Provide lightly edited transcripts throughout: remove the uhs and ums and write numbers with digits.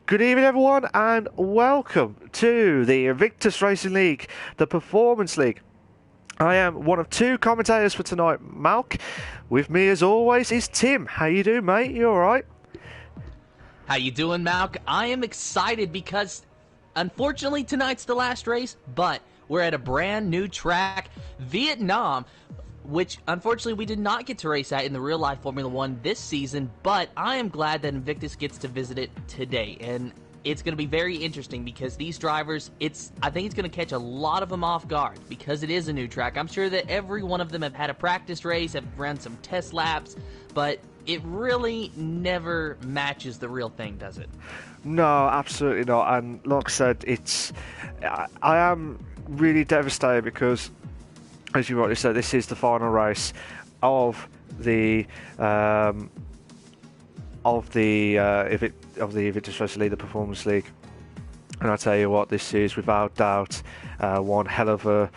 Good evening, everyone, and welcome to the Invictus Racing League, the Performance League. I am one of two commentators for tonight, Malk. With me, as always, is Tim. How you doing, mate? You all right? How you doing, Malk? I am excited because, unfortunately, tonight's the last race, but we're at a brand new track, Vietnam, which, unfortunately, we did not get to race at in the real-life Formula 1 this season, but I am glad that Invictus gets to visit it today, and it's going to be very interesting because these drivers, I think it's going to catch a lot of them off guard because it is a new track. I'm sure that every one of them have had a practice race, have run some test laps, but it really never matches the real thing, does it? No, absolutely not. And like I said, I am really devastated because, as you rightly said, this is the final race of the Invictus Racing League, the Performance League. And I tell you what, this is without doubt one hell of a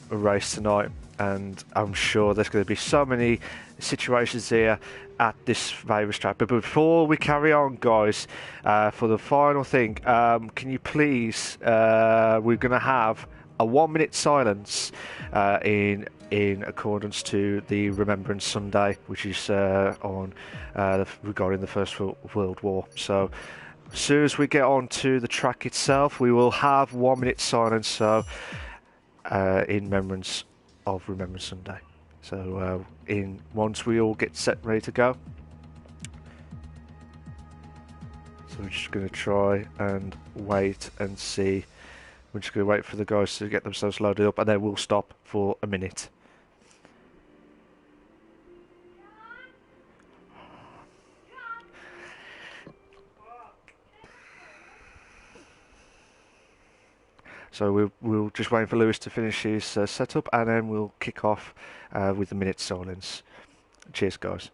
race tonight. And I'm sure there's going to be so many situations here at this famous track. But before we carry on, guys, for the final thing, can you please? We're going to have a 1 minute silence in accordance to the Remembrance Sunday, which is on regarding the First World War. So as soon as we get on to the track itself, we will have 1 minute silence. So in remembrance of Remembrance Sunday. So once we all get set and ready to go. So we're just going to try and wait and see. We're just going to wait for the guys to get themselves loaded up, and then we'll stop for a minute. So we'll just wait for Lewis to finish his setup, and then we'll kick off with a minute's silence. Cheers, guys.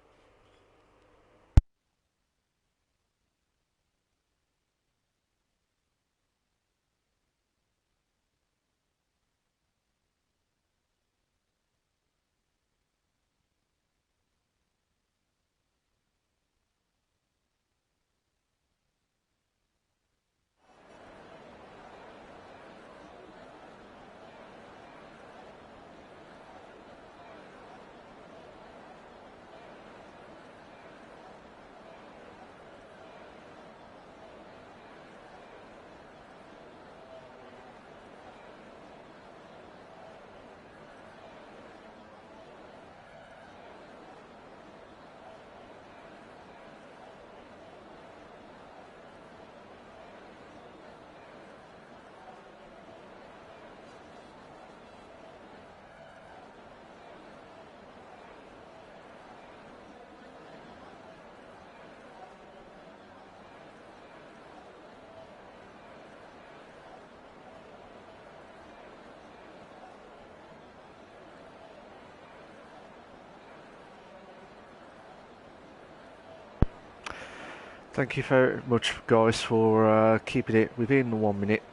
Thank you very much, guys, for keeping it within the 1 minute.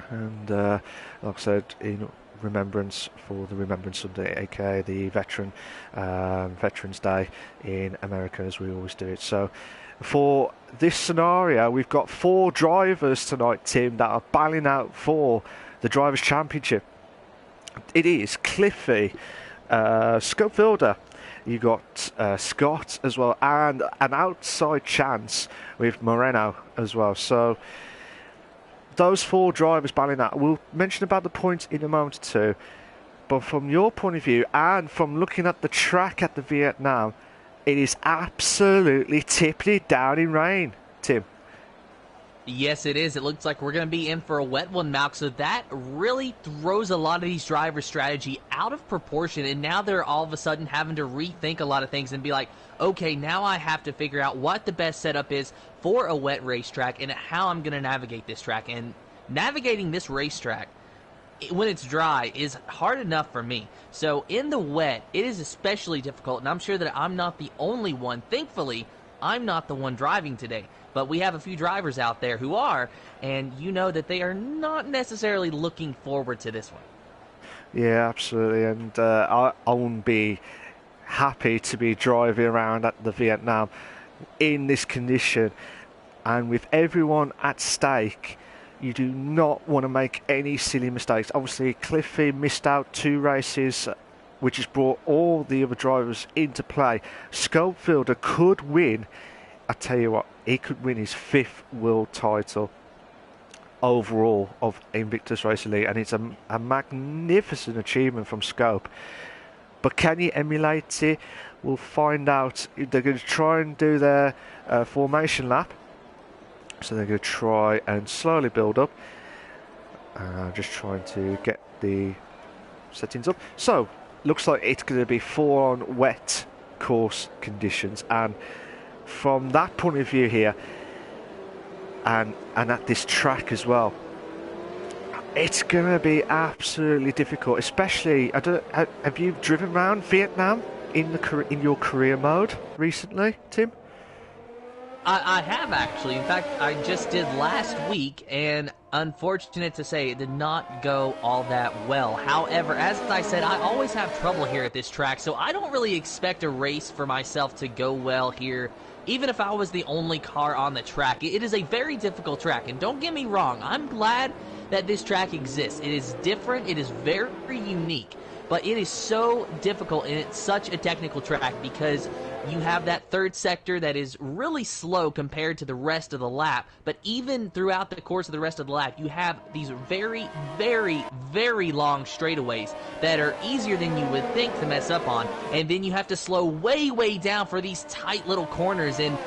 And like I said, in remembrance for the Remembrance Sunday, aka the Veterans Day in America, as we always do it. So for this scenario, we've got 4 drivers tonight, Tim, that are battling out for the Drivers' Championship. It is Cliffy, Scopefielder. You got Scott as well, and an outside chance with Moreno as well. So those 4 drivers battling that. We'll mention about the points in a moment or two. But from your point of view, and from looking at the track at the Vietnam, it is absolutely tipping it down in rain, Tim. Yes, it is. It looks like we're going to be in for a wet one, Malk, so that really throws a lot of these drivers' strategy out of proportion, and now they're all of a sudden having to rethink a lot of things and be like, okay, now I have to figure out what the best setup is for a wet racetrack and how I'm going to navigate this track. And navigating this racetrack when it's dry is hard enough for me. So in the wet, it is especially difficult, and I'm sure that I'm not the only one. Thankfully, I'm not the one driving today. But we have a few drivers out there who are, and you know that they are not necessarily looking forward to this one. Yeah, absolutely. And I wouldn't be happy to be driving around at the Vietnam in this condition. and with everyone at stake, you do not want to make any silly mistakes. Obviously, Cliffy missed out 2 races, which has brought all the other drivers into play. Scopefielder could win. I tell you what, he could win his 5th world title overall of Invictus Racing League, and it's a magnificent achievement from Scope. But can you emulate it? We'll find out. They're going to try and do their formation lap, so they're going to try and slowly build up. Just trying to get the settings up. So looks like it's going to be 4 on wet course conditions, and from that point of view here, and at this track as well, it's going to be absolutely difficult. Especially, have you driven around Vietnam in your career mode recently, Tim? I have actually. In fact, I just did last week, and unfortunate to say, it did not go all that well. However, as I said, I always have trouble here at this track, so I don't really expect a race for myself to go well here, even if I was the only car on the track. It is a very difficult track, and don't get me wrong, I'm glad that this track exists. It is different, it is very unique, but it is so difficult, and it's such a technical track because you have that third sector that is really slow compared to the rest of the lap, but even throughout the course of the rest of the lap, you have these very, very, very long straightaways that are easier than you would think to mess up on, and then you have to slow way, way down for these tight little corners, and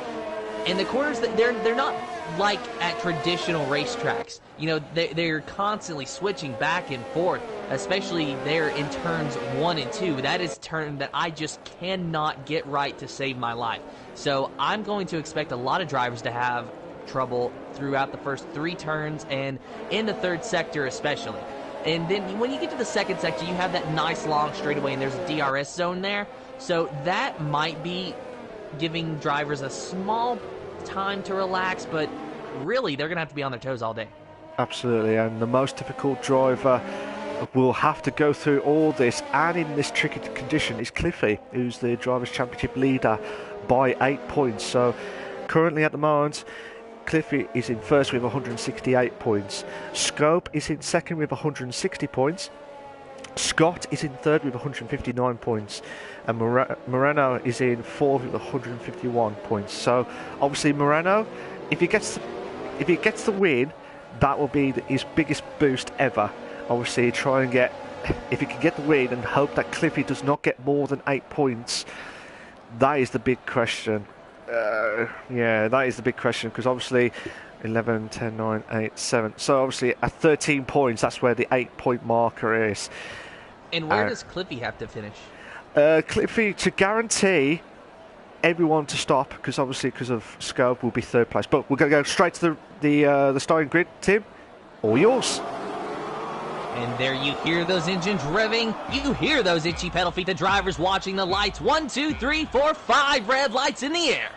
the corners, they're not like at traditional racetracks. You know, they're constantly switching back and forth, especially there in turns 1 and 2. That is a turn that I just cannot get right to save my life. So I'm going to expect a lot of drivers to have trouble throughout the first 3 turns and in the third sector especially. And then when you get to the second sector, you have that nice long straightaway, and there's a DRS zone there. So that might be giving drivers a small time to relax, but really they're gonna have to be on their toes all day. Absolutely, and the most difficult driver will have to go through all this and in this tricky condition is Cliffy, who's the Drivers' Championship leader by 8 points. So currently at the moment, Cliffy is in first with 168 points. Scope is in second with 160 points. Scott is in third with 159 points, and Moreno is in fourth with 151 points. So obviously Moreno, if he gets the win, that will be his biggest boost ever. Obviously try and get, if he can get the win and hope that Cliffy does not get more than 8 points, that is the big question. Yeah, that is the big question, because obviously 11, 10, 9, 8, 7. So obviously at 13 points, that's where the 8-point marker is. And where does Cliffy have to finish? Cliffy, to guarantee everyone to stop, because obviously because of Scope, will be third place. But we're going to go straight to the starting grid. Tim, all yours. And there you hear those engines revving. You hear those itchy pedal feet. The drivers watching the lights. 1, 2, 3, 4, 5 red lights in the air.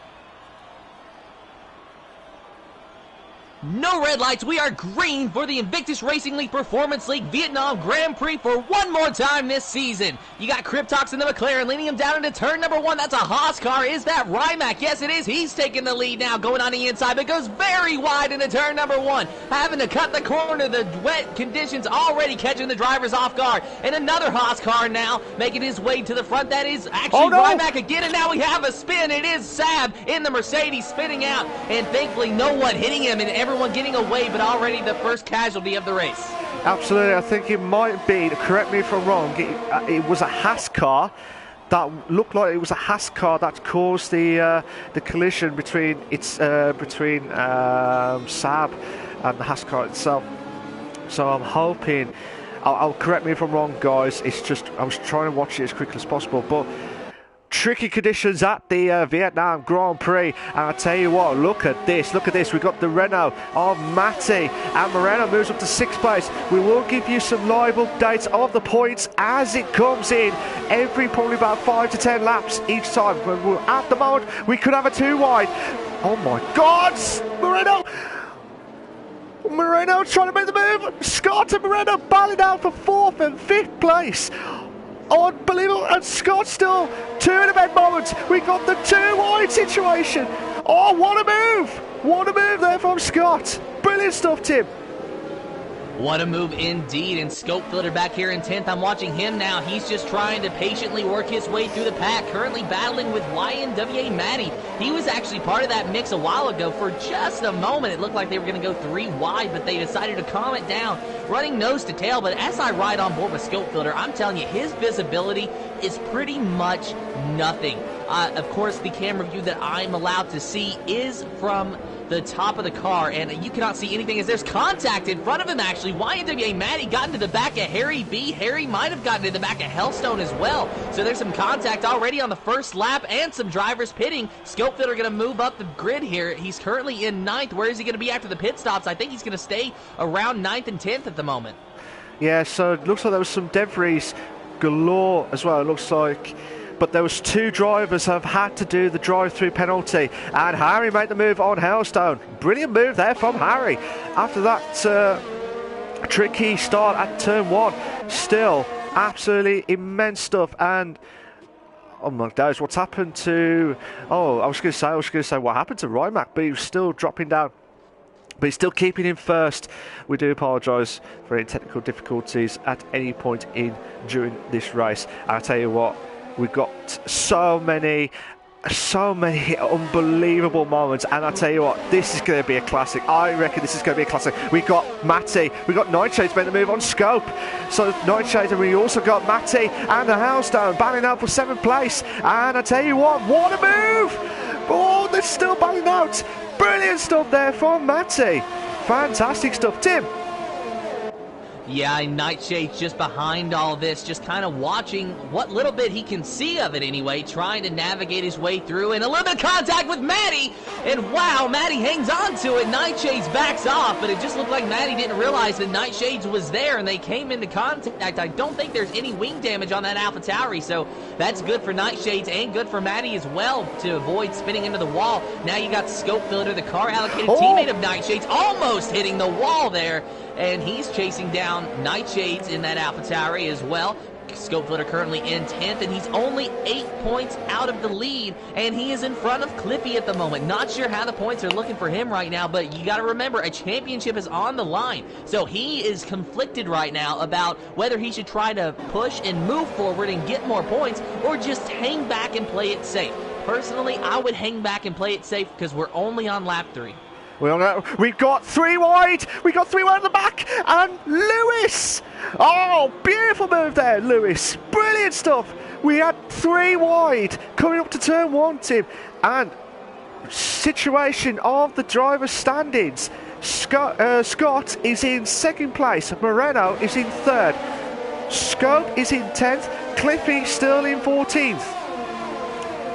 No red lights, we are green for the Invictus Racing League Performance League Vietnam Grand Prix for one more time this season. You got Cryptox in the Mclaren leading him down into turn number 1. That's a Haas car. Is that Rimac? Yes, it is. He's taking the lead now, going on the inside, but goes very wide into turn number 1. Having to cut the corner, the wet conditions already catching the drivers off guard. And another Haas car now making his way to the front. That is actually Rimac again, and now we have a spin. It is Sab in the Mercedes spinning out, and thankfully no one hitting him, and everyone getting away, but already the first casualty of the race. Absolutely, I think it might be, correct me if I'm wrong, it was a Haas car that looked like it was a Haas car that caused the collision between Sab and the Haas car itself. So I'm hoping, I'll correct me if I'm wrong, guys, it's just, I was trying to watch it as quickly as possible, but tricky conditions at the Vietnam Grand Prix, and I tell you what, look at this, we've got the Renault of Matty, and Moreno moves up to 6th place. We will give you some live updates of the points as it comes in, every probably about 5 to 10 laps each time. At the moment, we could have a 2 wide. Oh my God, Moreno trying to make the move. Scott and Moreno battling out for 4th and 5th place. Unbelievable, and Scott still 2 in event moments. We got the 2 wide situation. Oh, what a move! What a move there from Scott. Brilliant stuff, Tim. What a move indeed, and Scope Filter back here in 10th. I'm watching him now. He's just trying to patiently work his way through the pack, currently battling with YNWA Matty. He was actually part of that mix a while ago. For just a moment, it looked like they were going to go 3 wide, but they decided to calm it down, running nose to tail. But as I ride on board with Scope Filter, I'm telling you, his visibility is pretty much nothing. Of course, the camera view that I'm allowed to see is from the top of the car, and you cannot see anything as there's contact in front of him, actually. YNWA Matty got into the back of Harry B. Harry might have gotten into the back of Hellstone as well. So there's some contact already on the first lap and some drivers pitting. Scope Filter going to move up the grid here. He's currently in 9th. Where is he going to be after the pit stops? I think he's going to stay around 9th and 10th at the moment. Yeah, so it looks like there was some debris galore as well, it looks like. But there was 2 drivers have had to do the drive-through penalty, and Harry made the move on Hellstone. Brilliant move there from Harry. After that tricky start at turn 1, still absolutely immense stuff. And oh my days, what's happened to? Oh, I was going to say what happened to Rimac, but he was still dropping down. But he's still keeping him first. We do apologise for any technical difficulties at any point in during this race. And I tell you what, we've got so many unbelievable moments, and I tell you what, this is going to be a classic. I reckon this is going to be a classic. We got Matty, we got Nightshades making the move on Scope. So Nightshades, and we also got Matty and the Hellstone battling out for 7th place. And I tell you what a move! Oh, they're still battling out. Brilliant stuff there from Matty. Fantastic stuff, Tim. Yeah, Nightshade's just behind all this, just kind of watching what little bit he can see of it anyway, trying to navigate his way through, and a little bit of contact with Matty, and wow, Matty hangs on to it. Nightshades backs off, but it just looked like Matty didn't realize that Nightshades was there, and they came into contact. I don't think there's any wing damage on that AlphaTauri, so that's good for Nightshades and good for Matty as well to avoid spinning into the wall. Now you got Scope Filter, the car allocated teammate of Nightshades, almost hitting the wall there. And he's chasing down Nightshades in that AlphaTauri as well. Scope Filter currently in 10th, and he's only 8 points out of the lead, and he is in front of Cliffy at the moment. Not sure how the points are looking for him right now, but you got to remember, a championship is on the line. So he is conflicted right now about whether he should try to push and move forward and get more points, or just hang back and play it safe. Personally, I would hang back and play it safe because we're only on lap 3. We've got 3 wide. We got 3 wide at the back, and Lewis. Oh, beautiful move there, Lewis. Brilliant stuff. We had 3 wide coming up to turn 1, Tim, and situation of the driver's standings. Scott is in 2nd place. Moreno is in 3rd. Scope is in 10th. Cliffy still in 14th,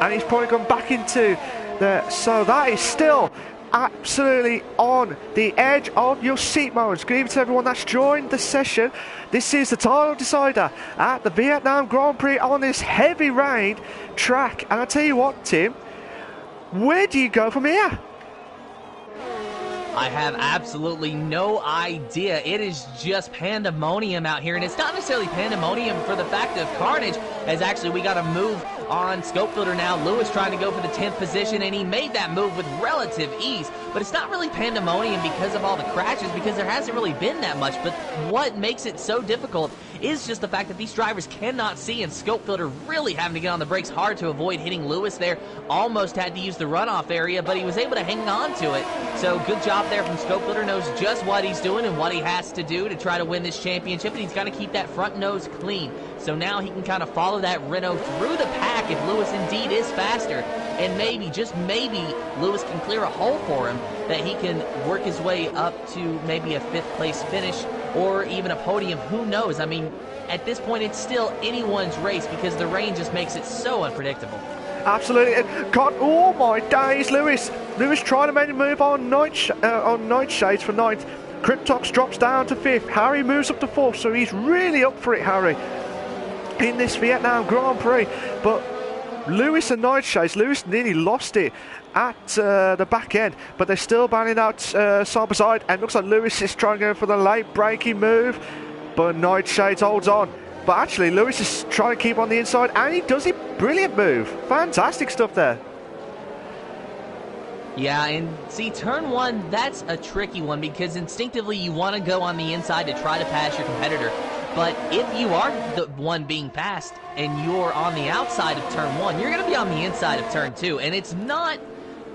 and he's probably gone back into there. So that is still absolutely on the edge of your seat moments. Good evening to everyone that's joined the session. This is the title decider at the Vietnam Grand Prix on this heavy rain track. And I tell you what, Tim, where do you go from here? I have absolutely no idea. It is just pandemonium out here, and it's not necessarily pandemonium for the fact of carnage, as actually we got a move on Scope Filter now. Lewis trying to go for the 10th position, and he made that move with relative ease, but it's not really pandemonium because of all the crashes, because there hasn't really been that much. But what makes it so difficult is just the fact that these drivers cannot see, and Scope Filter really having to get on the brakes hard to avoid hitting Lewis there. Almost had to use the runoff area, but he was able to hang on to it. So good job there from Scope Filter. Knows just what he's doing and what he has to do to try to win this championship, and he's got to keep that front nose clean. So now he can kind of follow that Renault through the pack if Lewis indeed is faster, and maybe, just maybe, Lewis can clear a hole for him that he can work his way up to maybe a 5th place finish or even a podium. Who knows? I mean, at this point it's still anyone's race because the rain just makes it so unpredictable. Absolutely. God, oh my days, Lewis trying to make a move on Nightshades for 9th. Cryptox drops down to 5th. Harry moves up to 4th, so he's really up for it, Harry, in this Vietnam Grand Prix. But Lewis and Nightshades, Lewis nearly lost it at the back end, but they're still battling out side by side, and looks like Lewis is trying to go for the late braking move, but Nightshades holds on. But actually Lewis is trying to keep on the inside, and he does it. Brilliant move. Fantastic stuff there. Yeah, and see, turn one, that's a tricky one because instinctively you want to go on the inside to try to pass your competitor. But if you are the one being passed and you're on the outside of turn one, you're going to be on the inside of turn two. And it's not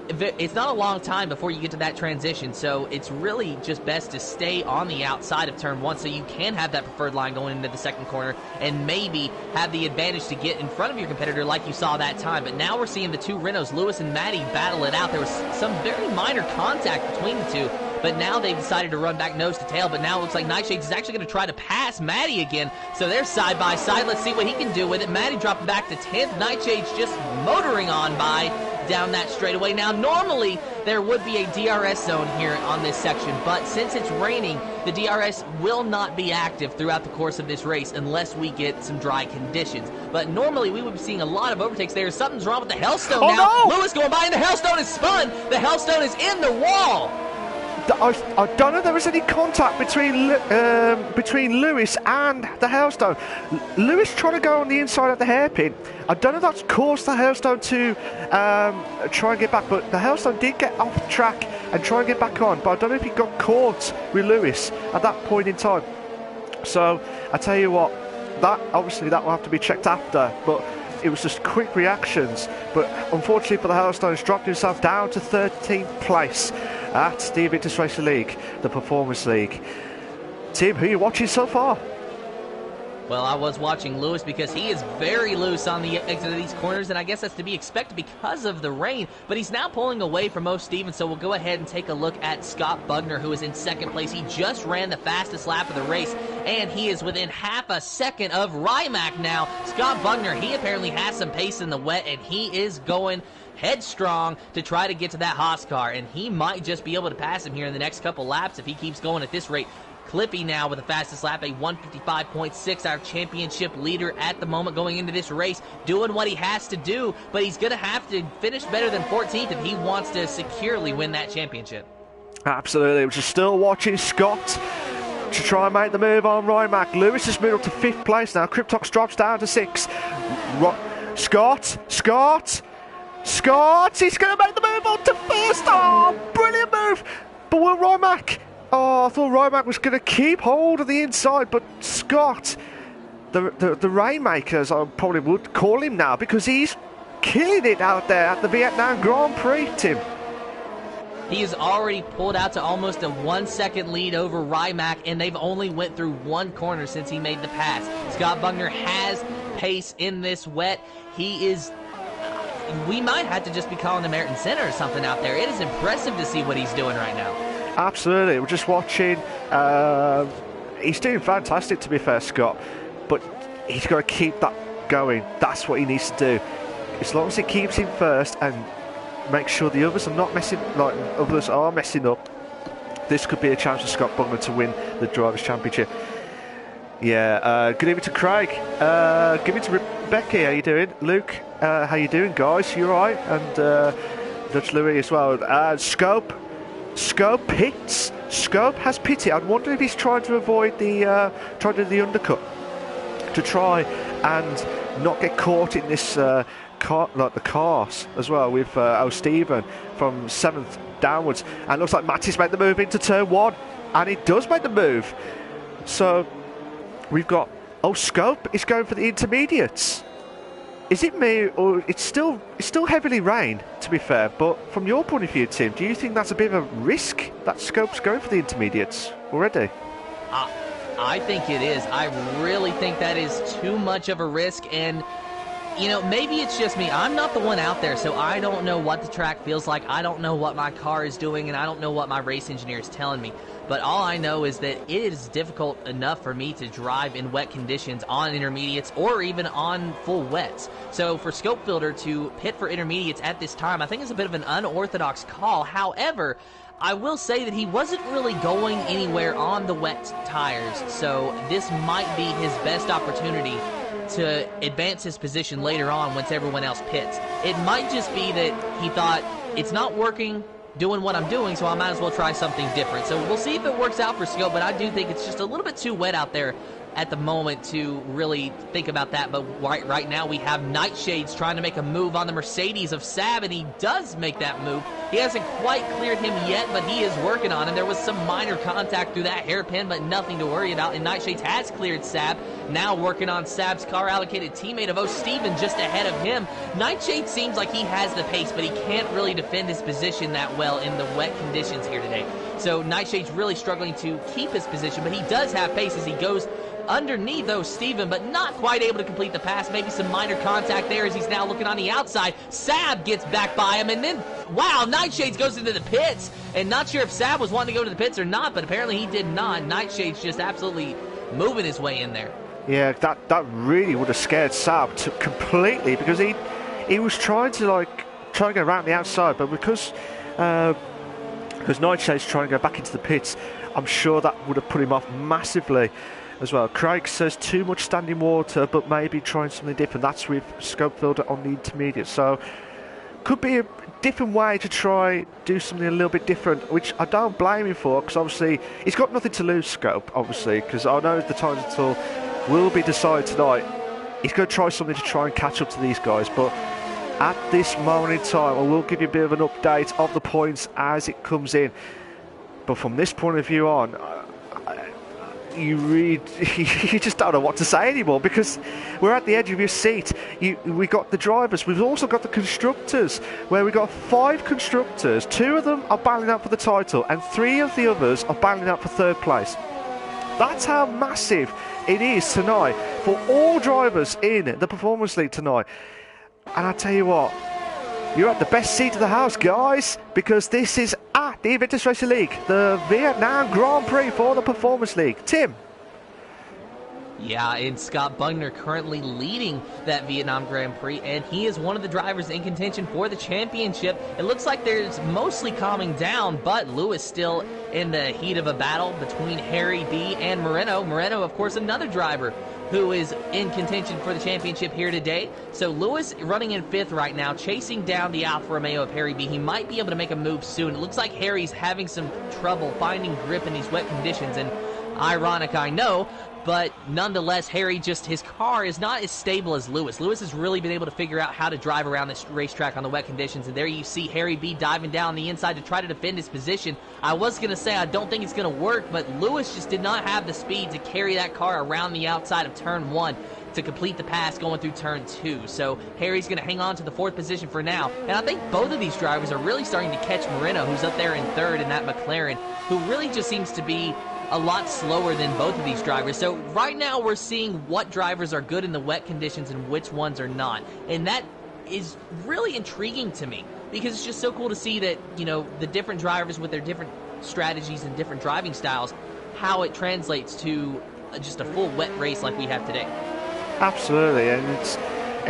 a long time before you get to that transition, so it's really just best to stay on the outside of turn one so you can have that preferred line going into the second corner and maybe have the advantage to get in front of your competitor like you saw that time. But now we're seeing the two Renaults, Lewis and Matty, battle it out. There was some very minor contact between the two, but now they've decided to run back nose to tail. But now it looks like Nightshades is actually going to try to pass Matty again, so they're side by side. Let's see what he can do with it. Matty dropping back to 10th, Nightshades just motoring on by down that straightaway. Now, normally there would be a DRS zone here on this section, but since it's raining, the DRS will not be active throughout the course of this race unless we get some dry conditions. But normally we would be seeing a lot of overtakes there. Something's wrong with the Hellstone now. No! Lewis going by, and the Hellstone is spun. The Hellstone is in the wall. I don't know if there was any contact between Lewis and the Hailstone. Lewis trying to go on the inside of the hairpin. I don't know if that's caused the Hailstone to try and get back, but the Hailstone did get off track and try and get back on, but I don't know if he got caught with Lewis at that point in time. So I tell you what, that obviously that will have to be checked after, but it was just quick reactions. But unfortunately for the Hailstone, he's dropped himself down to 13th place at the Invictus Racing League, the Performance League. Tim, who are you watching so far? Well, I was watching Lewis because he is very loose on the exit of these corners, and I guess that's to be expected because of the rain. But he's now pulling away from Mo Stevens, so we'll go ahead and take a look at Scott Bugner, who is in second place. He just ran the fastest lap of the race, and he is within half a second of Rimac now. Scott Bugner, he apparently has some pace in the wet, and he is going headstrong to try to get to that Haas car, and he might just be able to pass him here in the next couple laps if he keeps going at this rate. Cliffy now with the fastest lap, a 1:55.6, our championship leader at the moment going into this race, doing what he has to do, but he's going to have to finish better than 14th if he wants to securely win that championship. Absolutely. We're still watching Scott to try and make the move on Rimac. Lewis has moved up to 5th place now. Cryptox drops down to 6th. Scott, he's going to make the move on to 1st. Oh, brilliant move. But will Rimac? Oh, I thought Rimac was going to keep hold of the inside, but Scott, the Rainmakers, I probably would call him now, because he's killing it out there at the Vietnam Grand Prix, Tim. He has already pulled out to almost a 1-second lead over Rimac, and they've only went through one corner since he made the pass. Scott Bugner has pace in this wet. He is... We might have to just be calling him Ayrton Senna or something out there. It is impressive to see what he's doing right now. Absolutely. We're just watching. He's doing fantastic, to be fair, Scott. But he's got to keep that going. That's what he needs to do. As long as he keeps him first and makes sure the others are not messing, like others are messing up, this could be a chance for Scott Bugner to win the Drivers' Championship. Yeah. Good evening to Craig. Good evening to Rebecca. How you doing? Luke. How you doing, guys? You all right? And Dutch Louis as well. Scope pits. Scope has pity. I'd wonder if he's trying to avoid the undercut to try and not get caught in this like the cars as well with O'Steven from 7th downwards. And it looks like Matty's made the move into turn 1, and he does make the move. So we've got Scope is going for the intermediates. Is it me, or it's still heavily rained, to be fair, but from your point of view, Tim, do you think that's a bit of a risk that Scope's going for the intermediates already? I think it is. I really think that is too much of a risk, and you know, maybe it's just me. I'm not the one out there, so I don't know what the track feels like. I don't know what my car is doing, and I don't know what my race engineer is telling me. But all I know is that it is difficult enough for me to drive in wet conditions on intermediates or even on full wets. So for Scope Builder to pit for intermediates at this time, I think is a bit of an unorthodox call. However, I will say that he wasn't really going anywhere on the wet tires, so this might be his best opportunity to advance his position later on once everyone else pits. It might just be that he thought, it's not working doing what I'm doing, so I might as well try something different. So we'll see if it works out for Scope, but I do think it's just a little bit too wet out there at the moment to really think about that, but right now we have Nightshades trying to make a move on the Mercedes of Sab, and he does make that move. He hasn't quite cleared him yet, but he is working on it. There was some minor contact through that hairpin, but nothing to worry about, and Nightshades has cleared Sab, now working on Sab's car allocated teammate of Steven just ahead of him. Nightshade seems like he has the pace, but he can't really defend his position that well in the wet conditions here today. So Nightshade's really struggling to keep his position, but he does have pace as he goes underneath Steven, but not quite able to complete the pass. Maybe some minor contact there as he's now looking on the outside. Sab gets back by him, and then, wow, Nightshades goes into the pits. And not sure if Sab was wanting to go to the pits or not, but apparently he did not. Nightshade's just absolutely moving his way in there. Yeah, that really would have scared Sab completely, because he was trying to go around the outside, but because Nightshade's trying to go back into the pits, I'm sure that would have put him off massively as well. Craig says too much standing water, but maybe trying something different. That's with scope filter on the intermediate, so could be a different way to try do something a little bit different, which I don't blame him for, because obviously he's got nothing to lose, Scope, obviously, because I know the time until will be decided tonight. He's going to try something to try and catch up to these guys, but at this moment in time, I will give you a bit of an update of the points as it comes in. But from this point of view on, you just don't know what to say anymore, because we're at the edge of your seat. We got the drivers, we've also got the constructors, where we got 5 constructors. 2 of them are battling out for the title, and 3 of the others are battling out for 3rd place. That's how massive it is tonight for all drivers in the Performance League tonight. And I tell you what, you're at the best seat of the house, guys, because this is at the Invictus Racing League, the Vietnam Grand Prix for the Performance League. Tim? Yeah, and Scott Bugner currently leading that Vietnam Grand Prix, and he is one of the drivers in contention for the championship. It looks like there's mostly calming down, but Lewis still in the heat of a battle between Harry B and Moreno. Moreno, of course, another driver who is in contention for the championship here today. So Lewis running in 5th right now, chasing down the Alfa Romeo of Harry B. He might be able to make a move soon. It looks like Harry's having some trouble finding grip in these wet conditions, and ironic, I know, but nonetheless, Harry, just his car is not as stable as Lewis. Lewis has really been able to figure out how to drive around this racetrack on the wet conditions, and there you see Harry B diving down the inside to try to defend his position. I was going to say I don't think it's going to work, but Lewis just did not have the speed to carry that car around the outside of turn 1 to complete the pass going through turn 2. So Harry's going to hang on to the 4th position for now, and I think both of these drivers are really starting to catch Moreno, who's up there in 3rd in that McLaren, who really just seems to be a lot slower than both of these drivers. So right now we're seeing what drivers are good in the wet conditions and which ones are not. And that is really intriguing to me, because it's just so cool to see that, you know, the different drivers with their different strategies and different driving styles, how it translates to just a full wet race like we have today. Absolutely, and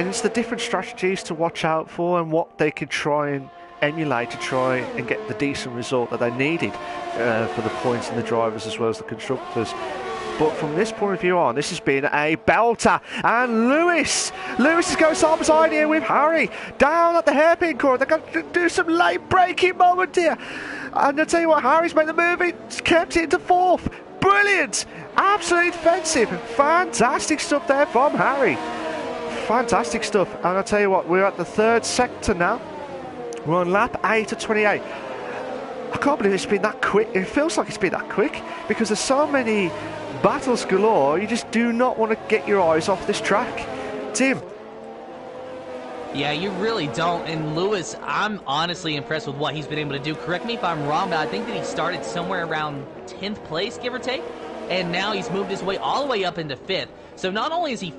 it's the different strategies to watch out for and what they could try and emulate to try and get the decent result that they needed for the points and the drivers as well as the constructors. But from this point of view on, this has been a belter, and Lewis is going side by side here with Harry down at the hairpin corner. They're going to do some late braking moment here, and I'll tell you what, Harry's made the move. He's kept it into 4th. Brilliant, absolutely defensive, fantastic stuff there from Harry, fantastic stuff. And I'll tell you what, we're at the 3rd sector now. We're on lap 8 of 28. I can't believe it's been that quick. It feels like it's been that quick, because there's so many battles galore. You just do not want to get your eyes off this track. Tim? Yeah, you really don't. And Lewis, I'm honestly impressed with what he's been able to do. Correct me if I'm wrong, but I think that he started somewhere around 10th place, give or take. And now he's moved his way all the way up into 5th. So not only is he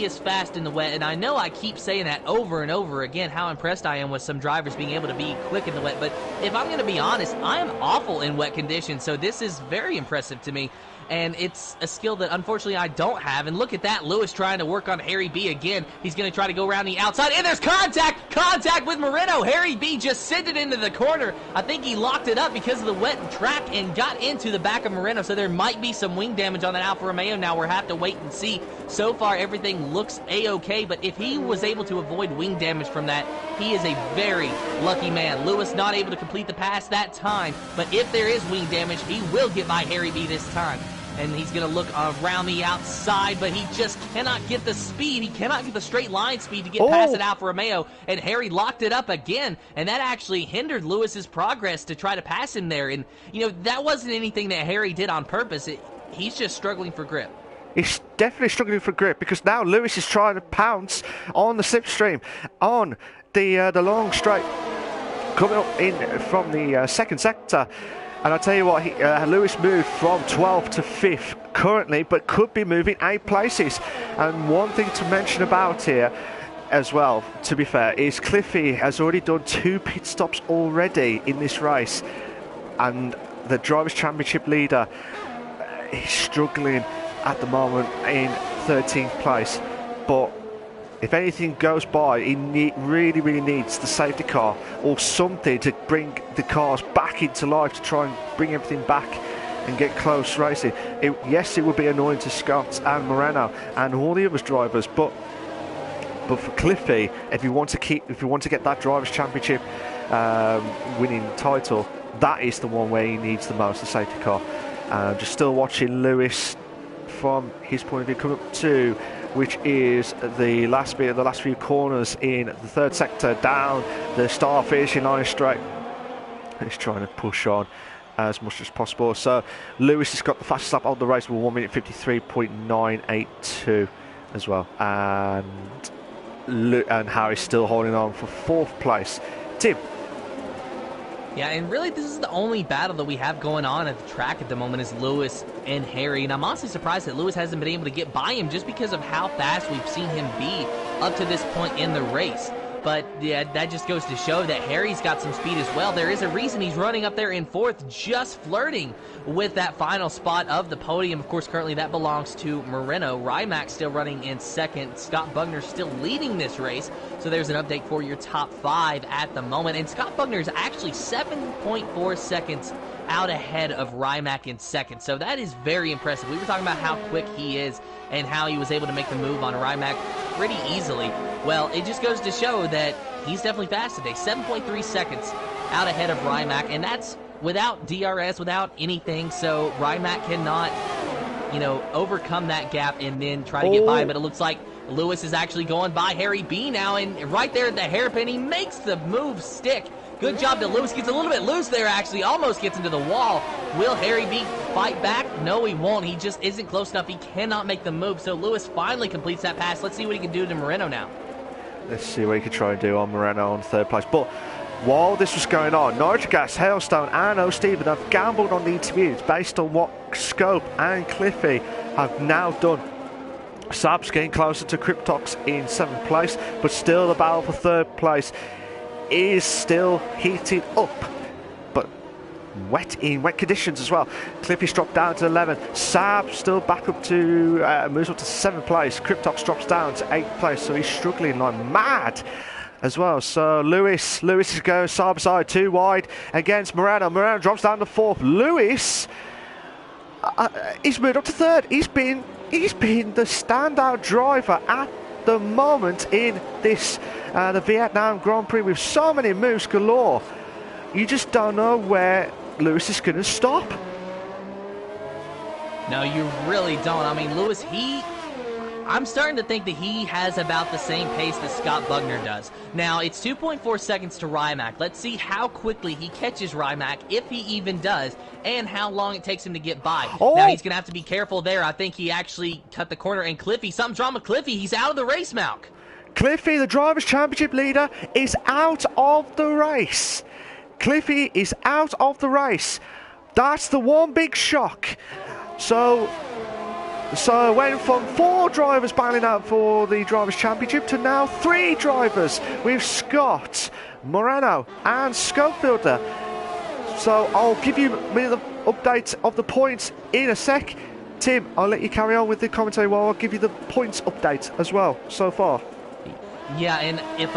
is fast in the wet, and I know I keep saying that over and over again, how impressed I am with some drivers being able to be quick in the wet, but if I'm going to be honest, I am awful in wet conditions, so this is very impressive to me. And it's a skill that unfortunately I don't have. And look at that, Lewis trying to work on Harry B again. He's going to try to go around the outside, and there's contact with Moreno. Harry B just sent it into the corner. I think he locked it up because of the wet track and got into the back of Moreno, so there might be some wing damage on that Alfa Romeo. Now we'll have to wait and see. So far everything looks a-okay, but if he was able to avoid wing damage from that, he is a very lucky man. Lewis not able to complete the pass that time, but if there is wing damage, he will get by Harry B this time. and he's going to look around the outside, but he just cannot get the speed. He cannot get the straight line speed to get past it Alfa Romeo, and Harry locked it up again, and that actually hindered Lewis's progress to try to pass him there. And, you know, that wasn't anything that Harry did on purpose. He's just struggling for grip. He's definitely struggling for grip because now Lewis is trying to pounce on the slipstream, on the long straight coming up in from the second sector. And I'll tell you what, Lewis moved from 12th to 5th currently, but could be moving 8 places. And one thing to mention about here as well, to be fair, is Cliffy has already done 2 pit stops already in this race. And the Drivers' Championship leader is struggling at the moment in 13th place. But if anything goes by, he really needs the safety car or something to bring the cars back into life, to try and bring everything back and get close racing. Yes, it would be annoying to Scott and Moreno and all the other drivers, but for Cliffy, if you want to get that Drivers' Championship winning title, that is the one where he needs the most, the safety car. Just still watching Lewis from his point of view come up to, which is the last bit of the last few corners in the 3rd sector, down the start finishing line straight. He's trying to push on as much as possible. So Lewis has got the fastest lap of the race with 1:53.982 as well, and Harry's still holding on for 4th place. Tim. Yeah, and really this is the only battle that we have going on at the track at the moment is Lewis and Harry. And I'm honestly surprised that Lewis hasn't been able to get by him just because of how fast we've seen him be up to this point in the race. But yeah, that just goes to show that Harry's got some speed as well. There is a reason he's running up there in 4th, just flirting with that final spot of the podium. Of course, currently that belongs to Moreno. Rimac still running in 2nd. Scott Bugner still leading this race. So there's an update for your top 5 at the moment. And Scott Bugner is actually 7.4 seconds out ahead of Rimac in 2nd. So that is very impressive. We were talking about how quick he is and how he was able to make the move on Rimac pretty easily. Well, it just goes to show that he's definitely fast today. 7.3 seconds out ahead of Rimac, and that's without DRS, without anything. So Rimac cannot, overcome that gap and then try to get by. But it looks like Lewis is actually going by Harry B now, and right there at the hairpin, he makes the move stick. Good job to Lewis. Gets a little bit loose there, actually. Almost gets into the wall. Will Harry B fight back? No, he won't. He just isn't close enough. He cannot make the move. So Lewis finally completes that pass. Let's see what he can do to Moreno now. Let's see what he can try and do on Moreno on 3rd place. But while this was going on, Nitric Gas, Hailstone and O'Stephen have gambled on the interviews based on what Scope and Cliffy have now done. Sab's getting closer to Cryptox in 7th place, but still the battle for 3rd place is still heating up, but wet conditions as well. Cliffy's dropped down to 11th. Sab still back up to moves up to 7th place. Cryptox drops down to 8th place, so he's struggling like mad as well. So Lewis is going side by side, 2 wide against Moreno. Moreno drops down to 4th. Lewis he's moved up to 3rd. He's been the standout driver at the moment in this the Vietnam Grand Prix with so many moves galore. You just don't know where Lewis is going to stop. No, you really don't. I mean, Lewis, I'm starting to think that he has about the same pace that Scott Bugner does. Now, it's 2.4 seconds to Rimac. Let's see how quickly he catches Rimac, if he even does, and how long it takes him to get by. Now, he's going to have to be careful there. I think he actually cut the corner, and Cliffy, something's wrong with Cliffy. He's out of the race, Malk. Cliffy, the Drivers' Championship leader, is out of the race. Cliffy is out of the race. That's the one big shock. So it went from 4 drivers battling out for the Drivers' Championship to now 3 drivers with Scott, Moreno and Schofielder. So I'll give you the update of the points in a sec. Tim, I'll let you carry on with the commentary while I'll give you the points update as well so far. Yeah, and if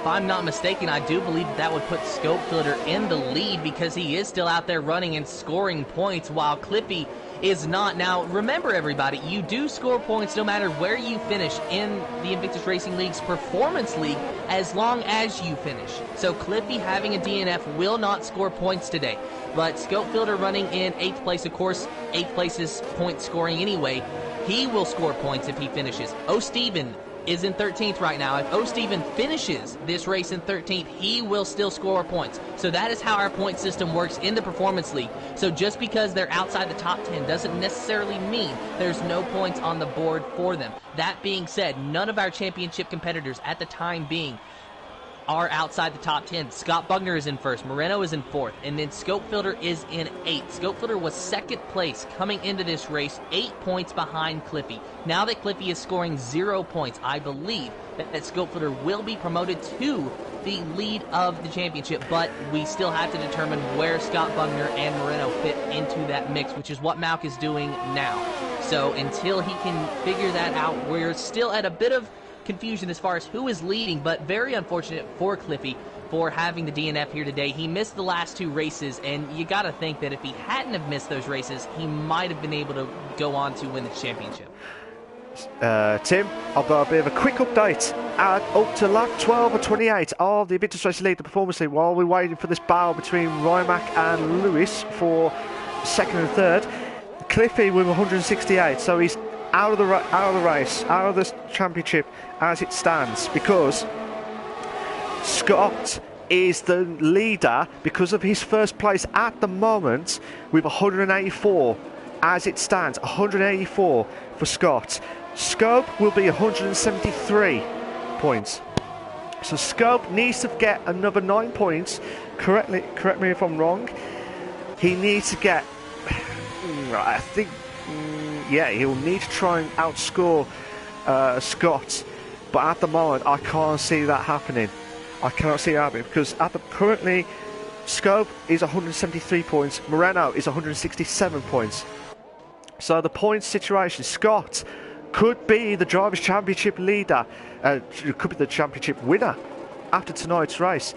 I'm not mistaken, I do believe that would put Scopefielder in the lead because he is still out there running and scoring points while Clippy is not. Now, remember everybody, you do score points no matter where you finish in the Invictus Racing League's Performance League as long as you finish. So Clippy having a DNF will not score points today. But Scopefielder running in 8th place, of course, 8th place is point scoring anyway. He will score points if he finishes. O'Steven is in 13th right now. If O'Steven finishes this race in 13th, he will still score points. So that is how our point system works in the Performance League. So just because they're outside the top 10 doesn't necessarily mean there's no points on the board for them. That being said, none of our championship competitors at the time being are outside the top 10. Scott Bugner is in 1st, Moreno is in 4th, and then Scopefielder is in 8th. Scopefielder was 2nd place coming into this race, 8 points behind Clippy. Now that Clippy is scoring 0 points, I believe that Scopefielder will be promoted to the lead of the championship, but we still have to determine where Scott Bugner and Moreno fit into that mix, which is what Malk is doing now. So until he can figure that out, we're still at a bit of confusion as far as who is leading, but very unfortunate for Cliffy for having the DNF here today. He missed the last 2 races, and you got to think that if he hadn't have missed those races, he might have been able to go on to win the championship. Tim, I've got a bit of a quick update. Up to lap 12 or 28 of the Invictus Racing League, the Performance League, while we're waiting for this battle between Rimac and Lewis for 2nd and 3rd. Cliffy with 168, so he's out of the race, out of the championship as it stands, because Scott is the leader because of his 1st place at the moment with 184 as it stands. 184 for Scott. Scope will be 173 points. So Scope needs to get another 9 points. Correct me if I'm wrong. He needs to get, I think, yeah, he'll need to try and outscore Scott, but at the moment I can't see that happening. I cannot see it happening because currently Scope is 173 points, Moreno is 167 points. So the points situation, Scott could be the Drivers' Championship leader, could be the championship winner after tonight's race.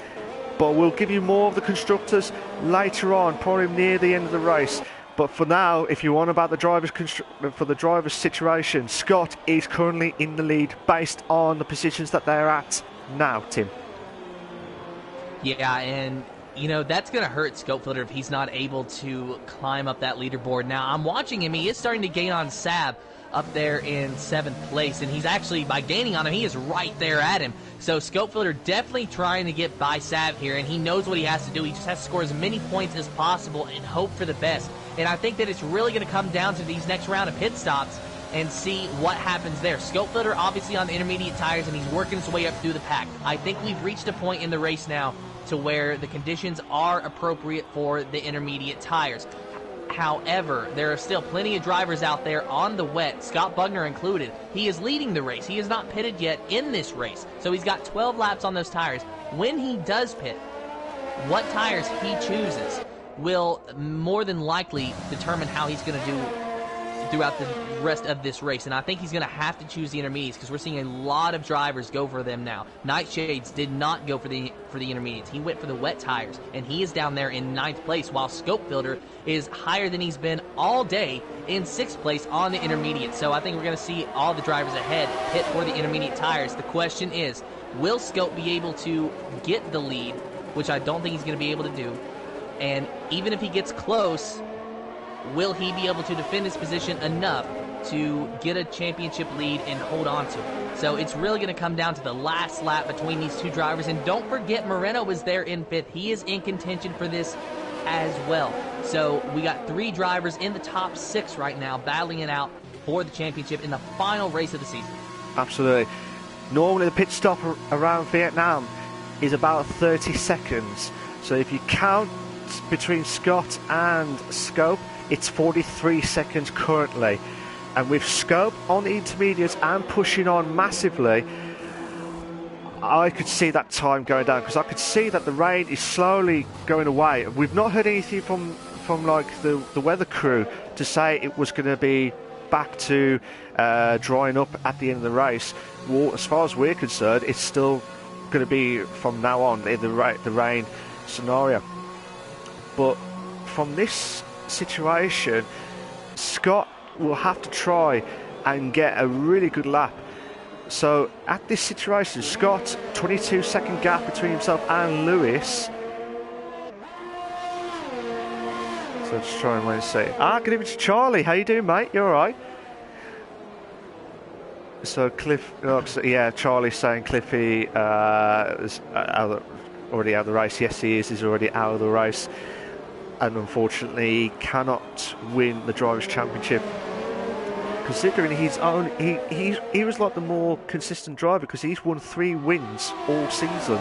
But we'll give you more of the constructors later on, probably near the end of the race. But for now, if you want about the drivers' situation, Scott is currently in the lead based on the positions that they're at now, Tim. Yeah, and you know that's going to hurt Scopefielder if he's not able to climb up that leaderboard. Now, I'm watching him. He is starting to gain on Sab up there in 7th place, and he's actually, by gaining on him, he is right there at him. So Scopefielder definitely trying to get by Sab here, and he knows what he has to do. He just has to score as many points as possible and hope for the best. And I think that it's really going to come down to these next round of pit stops and see what happens there. Scopefielder obviously on the intermediate tires, and he's working his way up through the pack. I think we've reached a point in the race now to where the conditions are appropriate for the intermediate tires. However, there are still plenty of drivers out there on the wet, Scott Bugner included. He is leading the race. He is not pitted yet in this race, so he's got 12 laps on those tires. When he does pit, what tires he chooses will more than likely determine how he's going to do throughout the rest of this race. And I think he's going to have to choose the intermediates because we're seeing a lot of drivers go for them now. Nightshades did not go for the intermediates. He went for the wet tires, and he is down there in 9th place, while Scopefielder is higher than he's been all day in 6th place on the intermediate. So I think we're going to see all the drivers ahead hit for the intermediate tires. The question is, will Scope be able to get the lead, which I don't think he's going to be able to do? And even if he gets close, will he be able to defend his position enough to get a championship lead and hold on to it? So it's really going to come down to the last lap between these two drivers. And don't forget, Moreno was there in 5th. He is in contention for this as well. So we got 3 drivers in the top 6 right now battling it out for the championship in the final race of the season. Absolutely. Normally the pit stop around Vietnam is about 30 seconds. So if you count between Scott and Scope, it's 43 seconds currently. And with Scope on the intermediates and pushing on massively, I could see that time going down, because I could see that the rain is slowly going away. We've not heard anything from like the weather crew to say it was going to be back to drying up at the end of the race, well, as far as we're concerned, it's still going to be from now on in the rain scenario. But from this situation, Scott will have to try and get a really good lap. So at this situation, Scott, 22-second gap between himself and Lewis. So let's try and wait and see. Good evening to Charlie. How you doing, mate? You all right? So Cliff, yeah, Charlie's saying Cliffy is already out of the race. Yes, he is. He's already out of the race, and unfortunately cannot win the Drivers' Championship. Considering he was like the more consistent driver, because he's won 3 wins all season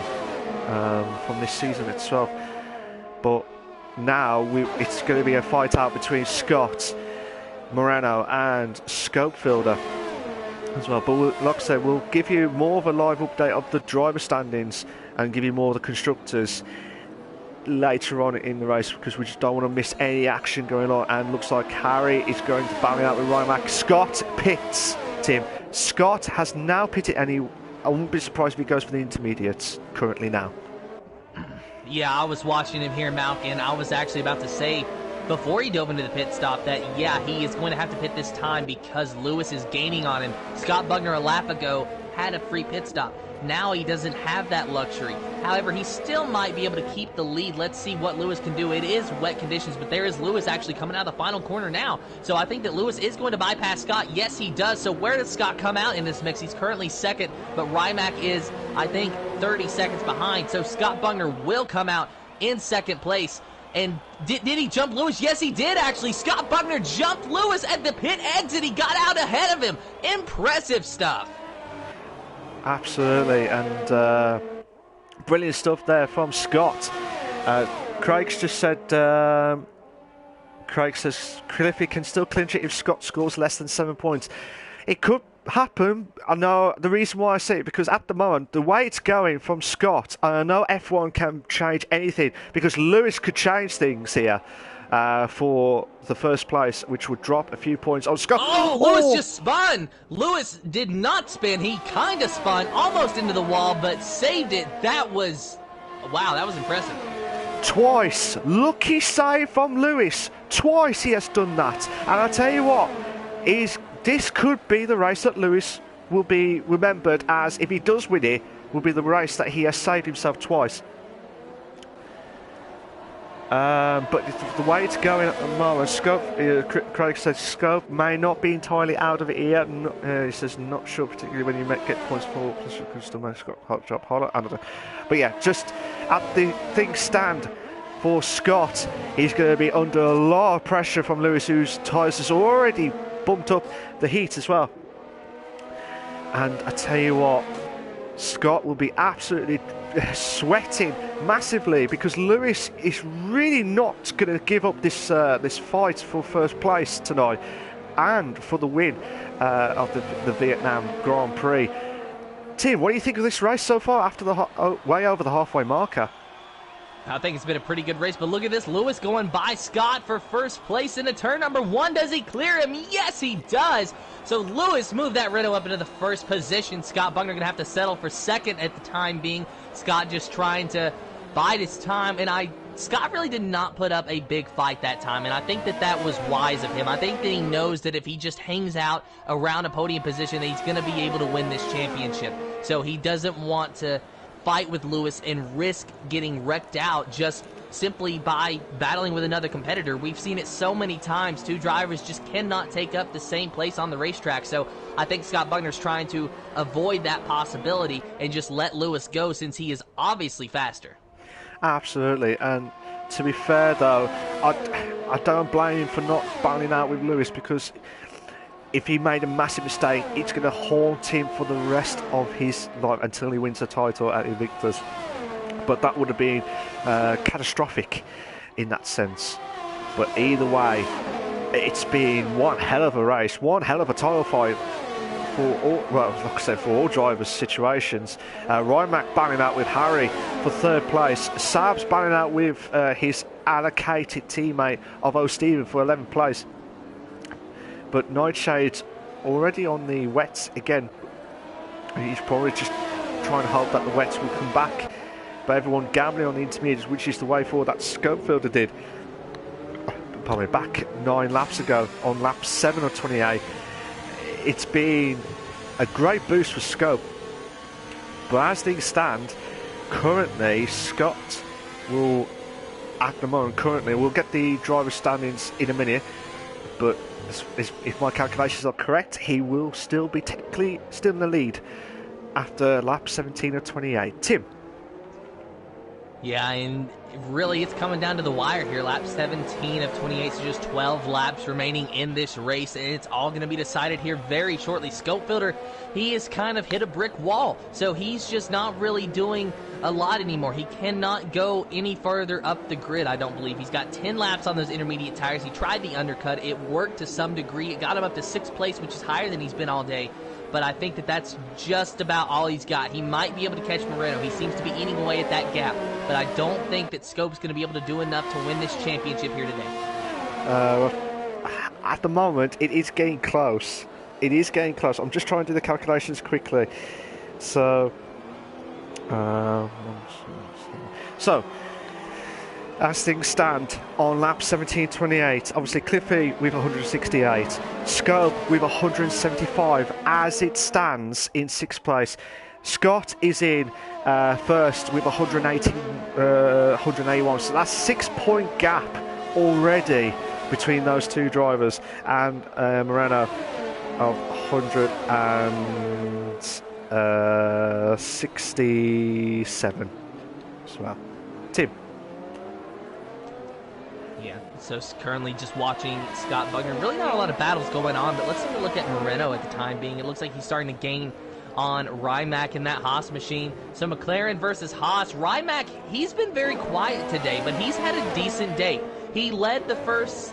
from this season itself. But now it's going to be a fight out between Scott, Moreno, and Scopefielder as well. But like I said, we'll give you more of a live update of the driver standings and give you more of the constructors later on in the race, because we just don't want to miss any action going on. And looks like Harry is going to battle out with Rimac. Scott pits, Tim. Scott has now pitted, and I wouldn't be surprised if he goes for the intermediates currently now. Yeah, I was watching him here, Malk, and I was actually about to say before he dove into the pit stop that, yeah, he is going to have to pit this time because Lewis is gaining on him. Scott Bugner a lap ago had a free pit stop. Now he doesn't have that luxury. However, he still might be able to keep the lead. Let's see what Lewis can do. It is wet conditions, but there is Lewis actually coming out of the final corner now. So I think that Lewis is going to bypass Scott. Yes, he does. So where does Scott come out in this mix? He's currently second, but Rimac is, I think, 30 seconds behind. So Scott Bugner will come out in second place. And did he jump Lewis? Yes, he did, actually. Scott Bugner jumped Lewis at the pit exit. He got out ahead of him. Impressive stuff. Absolutely, and brilliant stuff there from Scott. Craig's just said, Craig says Cliffy can still clinch it if Scott scores less than 7 points. It could happen. I know the reason why I say it, because at the moment, the way it's going from Scott, and I know F1 can change anything, because Lewis could change things here for the first place, which would drop a few points on Scott. Oh, Lewis just spun. Lewis did not spin. He kind of spun almost into the wall, but saved it. That was, wow, that was impressive. Twice. Lucky save from Lewis. Twice he has done that. And I tell you what, this could be the race that Lewis will be remembered as, if he does win it, will be the race that he has saved himself twice. But the way it's going at the moment, Craig says Scope may not be entirely out of it here. He says not sure, particularly when you get points for customer hot job. I don't know. But yeah, just at the things stand for Scott, he's going to be under a lot of pressure from Lewis, whose tyres has already bumped up the heat as well. And I tell you what, Scott will be absolutely sweating massively, because Lewis is really not going to give up this fight for first place tonight and for the win of the Vietnam Grand Prix. Tim, what do you think of this race so far after the way over the halfway marker? I think it's been a pretty good race, but look at this. Lewis going by Scott for first place into turn number 1. Does he clear him? Yes, he does. So Lewis moved that Renault up into the first position. Scott Bugner going to have to settle for second at the time being. Scott just trying to bide his time, and Scott really did not put up a big fight that time, and I think that was wise of him. I think that he knows that if he just hangs out around a podium position, that he's going to be able to win this championship. So he doesn't want to fight with Lewis and risk getting wrecked out just simply by battling with another competitor. We've seen it so many times. Two drivers just cannot take up the same place on the racetrack. So I think Scott Bugner's trying to avoid that possibility and just let Lewis go, since he is obviously faster. Absolutely. And to be fair though, I don't blame him for not battling out with Lewis, because if he made a massive mistake, it's going to haunt him for the rest of his life until he wins the title at Invictus. But that would have been catastrophic in that sense. But either way, it's been one hell of a race, one hell of a title fight for all, well, like I said, for all drivers' situations. Rimac battling out with Harry for third place. Sab's battling out with his allocated teammate of O'Steven for 11th place. But Nightshade's already on the wets again. He's probably just trying to hope that the wets will come back. But everyone gambling on the intermediates, which is the way forward that Scopefielder did. Probably back 9 laps ago on lap 7 of 28. It's been a great boost for Scope. But as things stand, currently Scott will, at the moment, we'll get the driver standings in a minute. But if my calculations are correct, he will still be technically still in the lead after lap 17 of 28. Tim? Yeah, and really it's coming down to the wire here. Lap 17 of 28, so just 12 laps remaining in this race, and it's all going to be decided here very shortly. Scopefielder, he has kind of hit a brick wall, so he's just not really doing a lot anymore. He cannot go any further up the grid, I don't believe. He's got 10 laps on those intermediate tires. He tried the undercut. It worked to some degree. It got him up to 6th place, which is higher than he's been all day. But I think that that's just about all he's got. He might be able to catch Moreno. He seems to be eating away at that gap. But I don't think that Scope's going to be able to do enough to win this championship here today. At the moment, it is getting close. It is getting close. I'm just trying to do the calculations quickly. So, as things stand on lap 17.28, obviously Cliffy with 168, Scope with 175 as it stands in 6th place. Scott is in first with 181, so that's 6-point gap already between those two drivers, and Moreno of 167 as well. Tim? Yeah, so currently just watching Scott Bugner. Really not a lot of battles going on, but let's take a look at Moreno at the time being. It looks like he's starting to gain on Rimac in that Haas machine. So McLaren versus Haas. Rimac, he's been very quiet today, but he's had a decent day. He led the first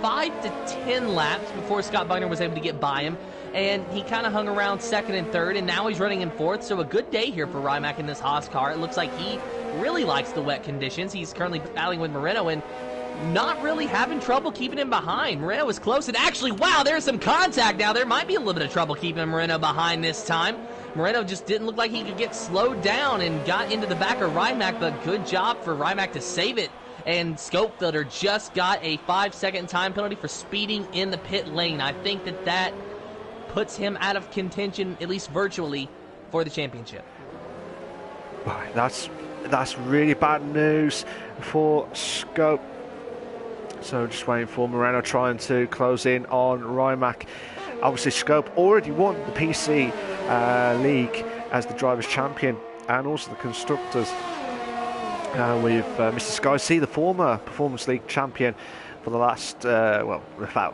5 to 10 laps before Scott Bugner was able to get by him, and he kind of hung around 2nd and 3rd, and now he's running in 4th, so a good day here for Rimac in this Haas car. It looks like he really likes the wet conditions. He's currently battling with Moreno and not really having trouble keeping him behind. Moreno is close, and actually, wow, there's some contact now. There might be a little bit of trouble keeping Moreno behind this time. Moreno just didn't look like he could get slowed down and got into the back of Rimac, but good job for Rimac to save it. And Scopefielder just got a 5-second time penalty for speeding in the pit lane. I think that puts him out of contention, at least virtually, for the championship. That's really bad news for Scope. So just waiting for Moreno trying to close in on Rimac. Obviously Scope already won the PC League as the Drivers' Champion and also the Constructors with Mr. Sky C, the former Performance League Champion for the last, about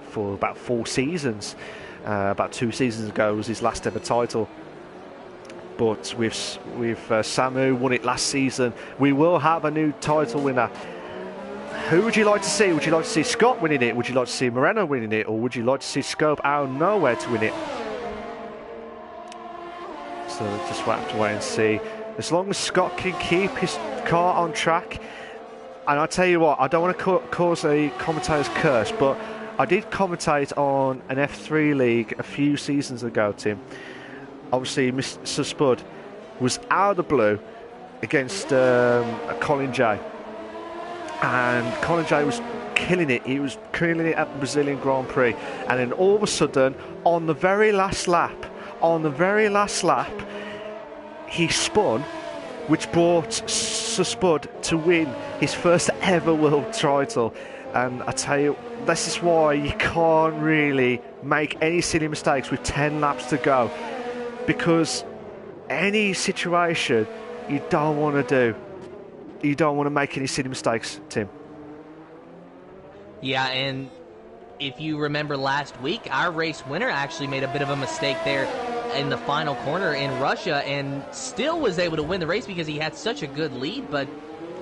4 seasons. About 2 seasons ago was his last ever title. But with Samu won it last season, we will have a new title winner. Who would you like to see? Would you like to see Scott winning it? Would you like to see Moreno winning it? Or would you like to see Scope out of nowhere to win it? So just have to wait and see. As long as Scott can keep his car on track, and I tell you what, I don't want to cause a commentator's curse, but I did commentate on an F3 league a few seasons ago, Tim. Obviously, Mr. Spud was out of the blue against Colin J. And Colin J was killing it. He was killing it at the Brazilian Grand Prix. And then all of a sudden, on the very last lap, he spun, which brought Sir Spud to win his first ever world title. And I tell you, this is why you can't really make any silly mistakes with 10 laps to go. Because any situation you don't want to do. You don't want to make any silly mistakes, Tim. Yeah, and if you remember last week, our race winner actually made a bit of a mistake there in the final corner in Russia and still was able to win the race because he had such a good lead. But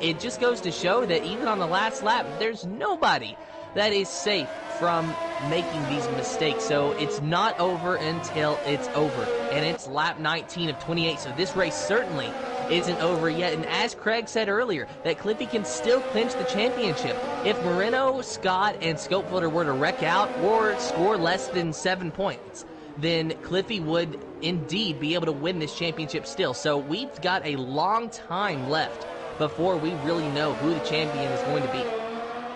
it just goes to show that even on the last lap, there's nobody that is safe from making these mistakes. So it's not over until it's over. And it's lap 19 of 28. So this race certainly isn't over yet. And as Craig said earlier, that Cliffy can still clinch the championship. If Moreno, Scott, and Scopefilter were to wreck out or score less than 7 points, then Cliffy would indeed be able to win this championship still. So we've got a long time left before we really know who the champion is going to be.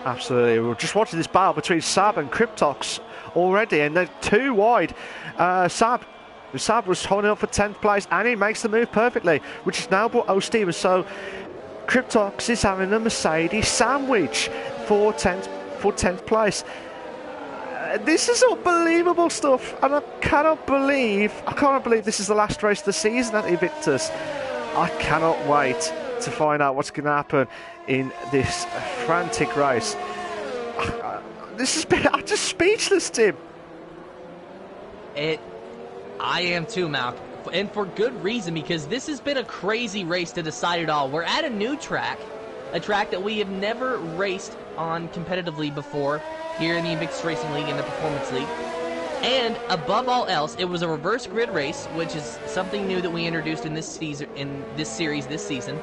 Absolutely. We're just watching this battle between Sab and Cryptox already, and they're too wide. Sab was holding up for 10th place, and he makes the move perfectly, which is now brought Stevens. So Cryptox is having a Mercedes sandwich for 10th place. This is unbelievable stuff, and I cannot believe this is the last race of the season at Invictus. I cannot wait to find out what's going to happen in this frantic race. I'm just speechless, Tim. I am too, Malk, and for good reason, because this has been a crazy race to decide it all. We're at a new track, a track that we have never raced on competitively before here in the Invictus Racing League and the Performance League. And above all else, it was a reverse grid race, which is something new that we introduced in this series this season.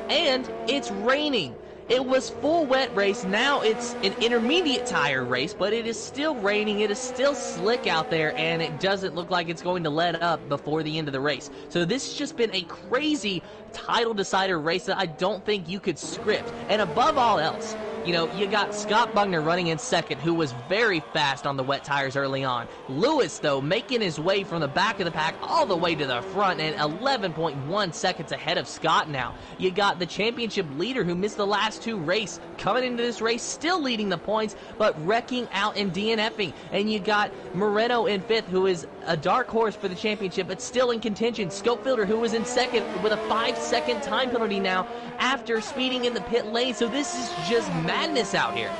And it's raining. It was full wet race. Now it's an intermediate tire race, but it is still raining. It is still slick out there, and it doesn't look like it's going to let up before the end of the race. So this has just been a crazy title decider race that I don't think you could script. And above all else, you know, you got Scott Bugner running in second, who was very fast on the wet tires early on. Lewis, though, making his way from the back of the pack all the way to the front and 11.1 seconds ahead of Scott now. You got the championship leader who missed the last two races, coming into this race still leading the points, but wrecking out and DNFing. And you got Moreno in fifth, who is a dark horse for the championship, but still in contention. Scopefilter, who was in second with a 5-second time penalty now after speeding in the pit lane. So this is just madness out here.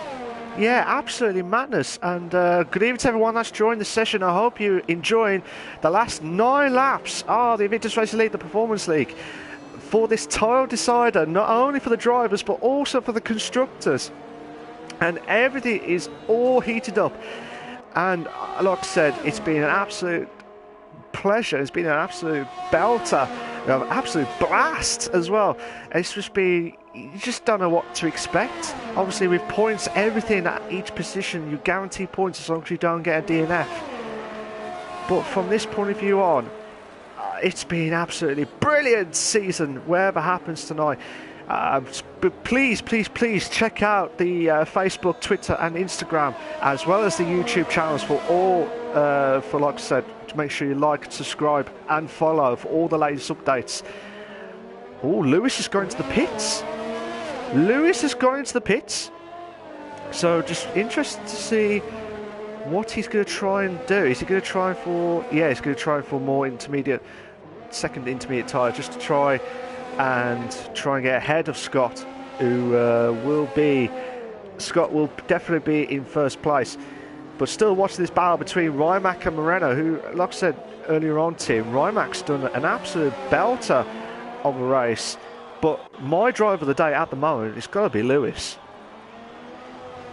Yeah, absolutely madness. And good evening to everyone that's joined the session. I hope you're enjoying the last 9 laps of the Invictus Racing League, the Performance League, for this title decider, not only for the drivers but also for the constructors. And everything is all heated up. And like I said, it's been an absolute pleasure. It's been an absolute belter, an absolute blast as well. It's just been, you just don't know what to expect. Obviously with points, everything at each position, you guarantee points as long as you don't get a DNF. But from this point of view on, it's been absolutely brilliant season, wherever happens tonight. But please check out the Facebook, Twitter and Instagram, as well as the YouTube channels for all, for like I said, to make sure you like, subscribe and follow for all the latest updates. Oh, Lewis is going to the pits. So just interested to see what he's going to try and do. Is he going to try for... Yeah, he's going to try for more second intermediate tyre, just to try and get ahead of Scott, who will definitely be in first place. But still watching this battle between Rimac and Moreno, who, like I said earlier on, Tim, Rimac's done an absolute belter of a race. But my driver of the day at the moment, it's got to be Lewis.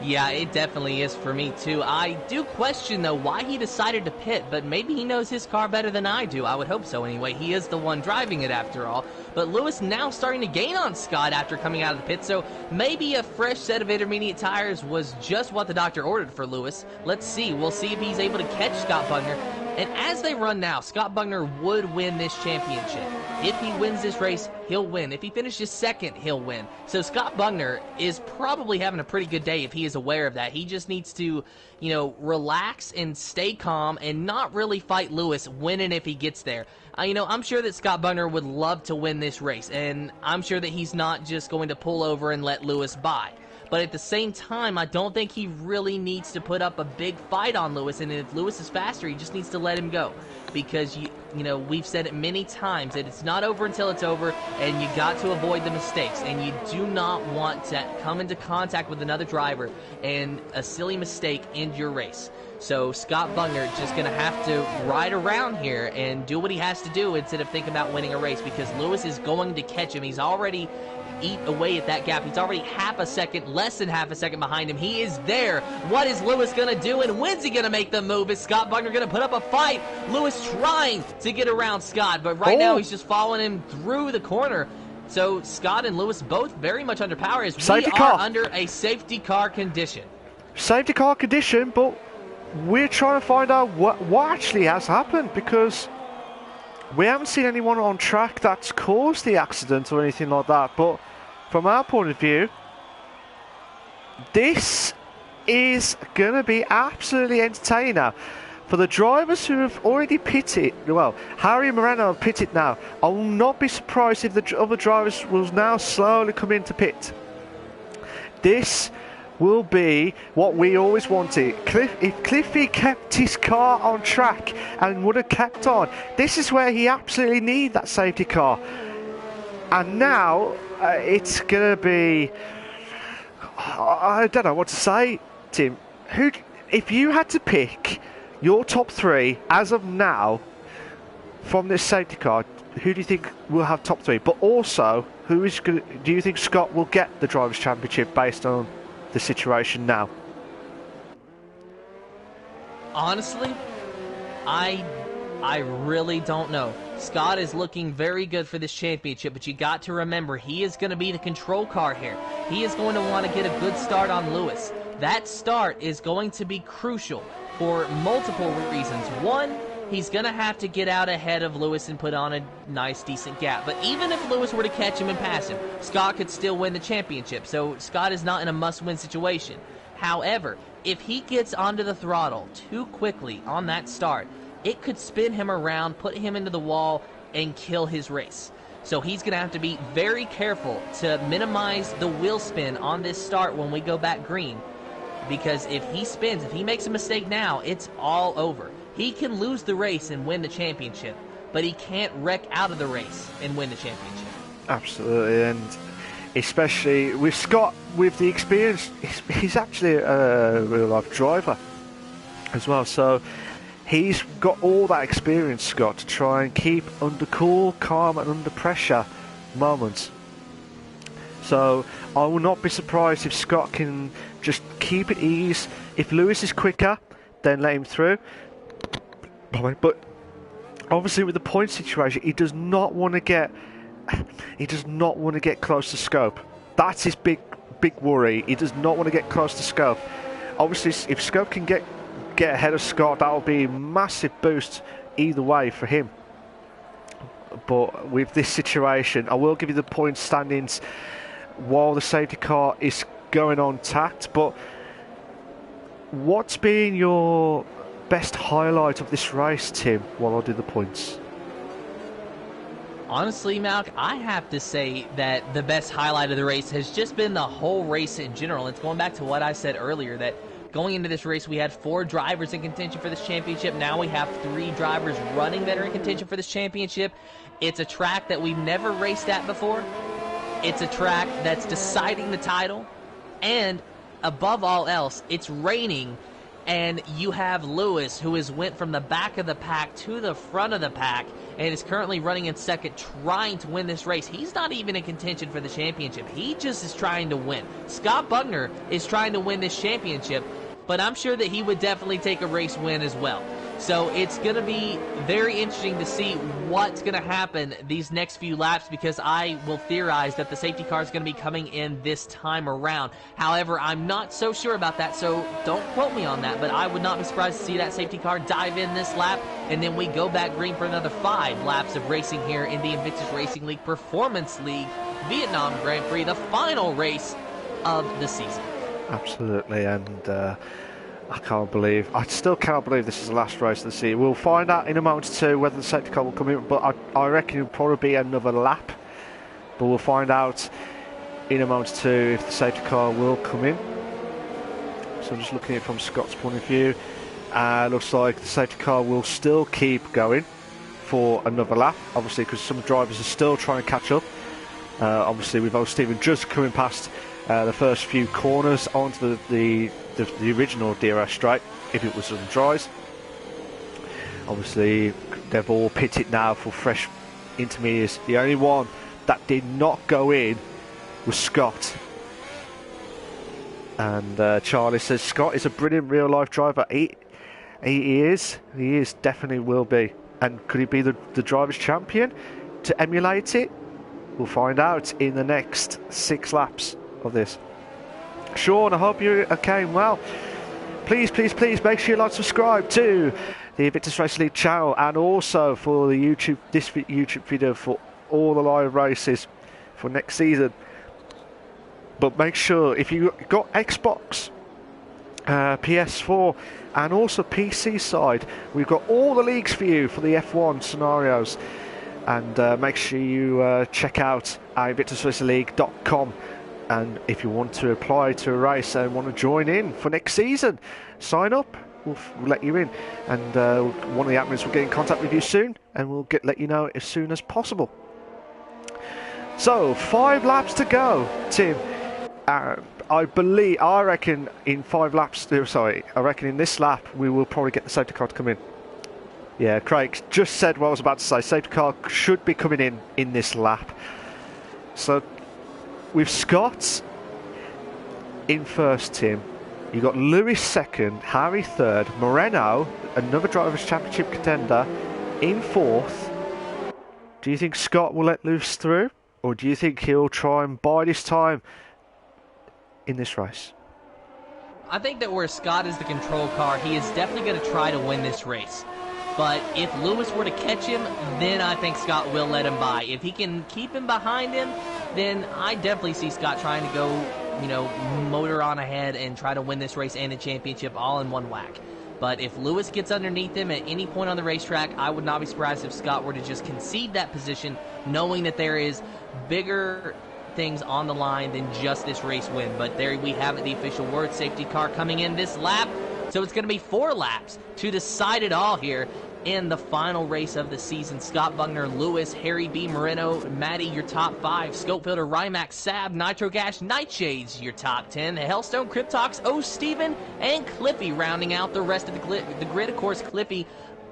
Yeah, it definitely is for me too. I do question though why he decided to pit, but maybe he knows his car better than I do. I would hope so anyway. He is the one driving it after all. But Lewis now starting to gain on Scott after coming out of the pit, so maybe a fresh set of intermediate tires was just what the doctor ordered for Lewis. Let's see. We'll see if he's able to catch Scott Bugner. And as they run now, Scott Bugner would win this championship. If he wins this race, he'll win. If he finishes second, he'll win. So Scott Bugner is probably having a pretty good day if he is aware of that. He just needs to, you know, relax and stay calm and not really fight Lewis winning if he gets there. You know, I'm sure that Scott Bugner would love to win this race, and I'm sure that he's not just going to pull over and let Lewis by. But at the same time, I don't think he really needs to put up a big fight on Lewis, and if Lewis is faster, he just needs to let him go. Because, you know, we've said it many times that it's not over until it's over, and you got to avoid the mistakes, and you do not want to come into contact with another driver and a silly mistake end your race. So Scott Bugner just going to have to ride around here and do what he has to do instead of thinking about winning a race, because Lewis is going to catch him. He's already eat away at that gap. He's already less than half a second behind him. He is there. What is Lewis going to do, and when's he going to make the move? Is Scott Bugner going to put up a fight? Lewis trying to get around Scott, but right now he's just following him through the corner. So Scott and Lewis both very much under power as Safety we car. are under a safety car condition. Safety car condition, but we're trying to find out what actually has happened, because we haven't seen anyone on track that's caused the accident or anything like that. But from our point of view, this is going to be absolutely entertaining now. For the drivers who have already pitted, well, Harry and Moreno have pitted now. I will not be surprised if the other drivers will now slowly come into pit. This will be what we always wanted. If Cliffy kept his car on track and would have kept on, this is where he absolutely needs that safety car. And now it's going to be... I don't know what to say, Tim. If you had to pick your top three as of now from this safety car, who do you think will have top three? But also, do you think Scott will get the Drivers' Championship based on the situation now? Honestly, I really don't know. Scott is looking very good for this championship, but you got to remember, he is going to be the control car here. He is going to want to get a good start on Lewis. That start is going to be crucial for multiple reasons. One, he's going to have to get out ahead of Lewis and put on a nice, decent gap. But even if Lewis were to catch him and pass him, Scott could still win the championship. So Scott is not in a must-win situation. However, if he gets onto the throttle too quickly on that start, it could spin him around, put him into the wall, and kill his race. So he's going to have to be very careful to minimize the wheel spin on this start when we go back green. Because if he spins, if he makes a mistake now, it's all over. He can lose the race and win the championship, but he can't wreck out of the race and win the championship. Absolutely, and especially with Scott, with the experience, he's actually a real-life driver as well, so he's got all that experience, Scott, to try and keep under cool, calm and under pressure moments. So I will not be surprised if Scott can just keep it easy. If Lewis is quicker, then let him through. But obviously with the point situation, he does not want to get close to scope. That's his big worry. He does not want to get close to scope. Obviously, if scope can get ahead of Scott, that will be a massive boost either way for him. But with this situation, I will give you the point standings while the safety car is going on tact. But what's been your best highlight of this race, Tim, while I do the points? Honestly, Malk, I have to say that the best highlight of the race has just been the whole race in general. It's going back to what I said earlier, that going into this race, we had 4 drivers in contention for this championship. Now we have 3 drivers running that are in contention for this championship. It's a track that we've never raced at before. It's a track that's deciding the title. And above all else, it's raining. And you have Lewis, who has went from the back of the pack to the front of the pack and is currently running in second, trying to win this race. He's not even in contention for the championship. He just is trying to win. Scott Bugner is trying to win this championship, but I'm sure that he would definitely take a race win as well. So it's going to be very interesting to see what's going to happen these next few laps, because I will theorize that the safety car is going to be coming in this time around. However, I'm not so sure about that, so don't quote me on that, but I would not be surprised to see that safety car dive in this lap, and then we go back green for another 5 laps of racing here in the Invictus Racing League Performance League Vietnam Grand Prix, the final race of the season. Absolutely, and I still cannot believe this is the last race of the season. We'll find out in a moment or two whether the safety car will come in, but I reckon it'll probably be another lap. But we'll find out in a moment or two if the safety car will come in. So I'm just looking at it from Scott's point of view. Looks like the safety car will still keep going for another lap, obviously, because some drivers are still trying to catch up. Obviously, with old Stephen just coming past the first few corners onto the original DRS straight, if it was on dries. Obviously, they've all pitted now for fresh intermediates. The only one that did not go in was Scott. And Charlie says Scott is a brilliant real-life driver. He is. He is, definitely will be. And could he be the driver's champion to emulate it? We'll find out in the next 6 laps of this. Sean, I hope you're okay and well. Please, please, please make sure you like and subscribe to the Invictus Racing League channel, and also for the this YouTube video for all the live races for next season. But make sure, if you've got Xbox, PS4 and also PC side, we've got all the leagues for you for the F1 scenarios. And make sure you check out InvictusRacingLeague.com. And if you want to apply to a race and want to join in for next season, sign up. We'll let you in, and one of the admins will get in contact with you soon, and we'll let you know as soon as possible. So 5 laps to go, Tim. I reckon in 5 laps. Sorry, I reckon in this lap we will probably get the safety car to come in. Yeah, Craig just said what I was about to say. Safety car should be coming in this lap. So with Scott in first, Tim. You got Lewis second, Harry third, Moreno, another Drivers' Championship contender, in fourth. Do you think Scott will let Lewis through, or do you think he'll try and bide his time in this race? I think that where Scott is the control car, he is definitely going to try to win this race. But if Lewis were to catch him, then I think Scott will let him by. If he can keep him behind him, then I definitely see Scott trying to go, motor on ahead and try to win this race and the championship all in one whack. But if Lewis gets underneath him at any point on the racetrack, I would not be surprised if Scott were to just concede that position, knowing that there is bigger things on the line than just this race win. But there we have it, the official word, safety car coming in this lap. So it's going to be 4 laps to decide it all here in the final race of the season. Scott Bugner, Lewis, Harry B. Moreno, Matty, your top 5. Scopefielder, Rimac, Sab, Nitro Gash, Nightshades, your top 10. The Hellstone, Cryptox, O. Steven, and Cliffy rounding out the rest of the grid. Of course, Cliffy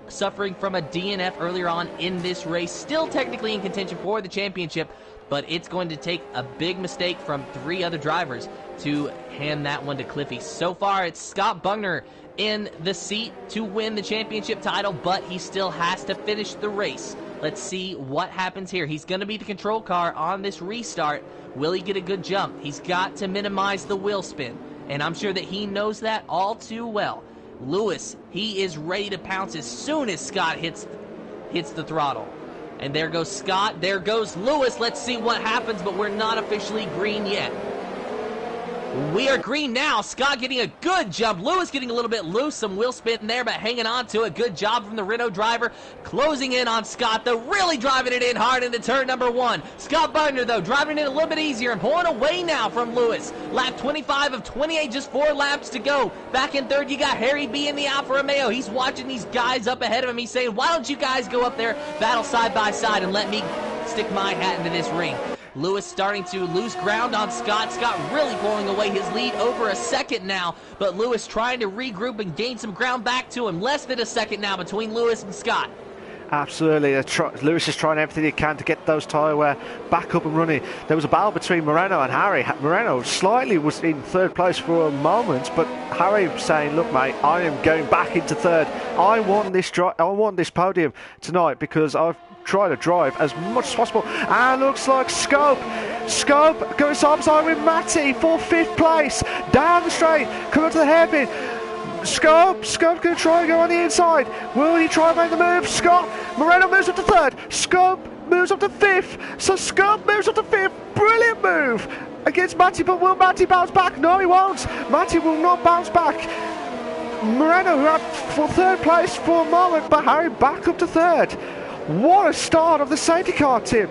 suffering from a DNF earlier on in this race. Still technically in contention for the championship, but it's going to take a big mistake from 3 other drivers to hand that one to Cliffy. So far, it's Scott Bugner in the seat to win the championship title, but he still has to finish the race. Let's see what happens here. He's going to be the control car on this restart. Will he get a good jump? He's got to minimize the wheel spin, and I'm sure that he knows that all too well. Lewis, he is ready to pounce as soon as Scott hits the throttle. And there goes Scott, there goes Lewis. Let's see what happens, but we're not officially green yet. We are green now. Scott getting a good jump. Lewis getting a little bit loose. Some wheel spin there, but hanging on to it. Good job from the Renault driver. Closing in on Scott, though. Really driving it in hard into turn number 1. Scott Bugner, though, driving it a little bit easier and pulling away now from Lewis. Lap 25 of 28, just 4 laps to go. Back in third, you got Harry B in the Alfa Romeo. He's watching these guys up ahead of him. He's saying, why don't you guys go up there, battle side by side, and let me stick my hat into this ring. Lewis starting to lose ground on Scott. Scott really pulling away his lead over a second now, but Lewis trying to regroup and gain some ground back to him. Less than a second now between Lewis and Scott. Absolutely. Lewis is trying everything he can to get those tyre wear back up and running. There was a battle between Moreno and Harry. Moreno slightly was in third place for a moment, but Harry saying, look mate, I am going back into third. I want this podium tonight because I've try to drive as much as possible. And looks like Scope going side by side with Matty for 5th place. Down the straight, coming to the hairpin. Scope's going to try and go on the inside. Will he try and make the move? Moreno moves up to 3rd. Scope moves up to 5th. So Scope moves up to 5th. Brilliant move against Matty, but will Matty bounce back? No, he won't. Matty will not bounce back. Moreno who had for 3rd place for a moment, but Harry back up to 3rd. What a start of the safety car, Tim.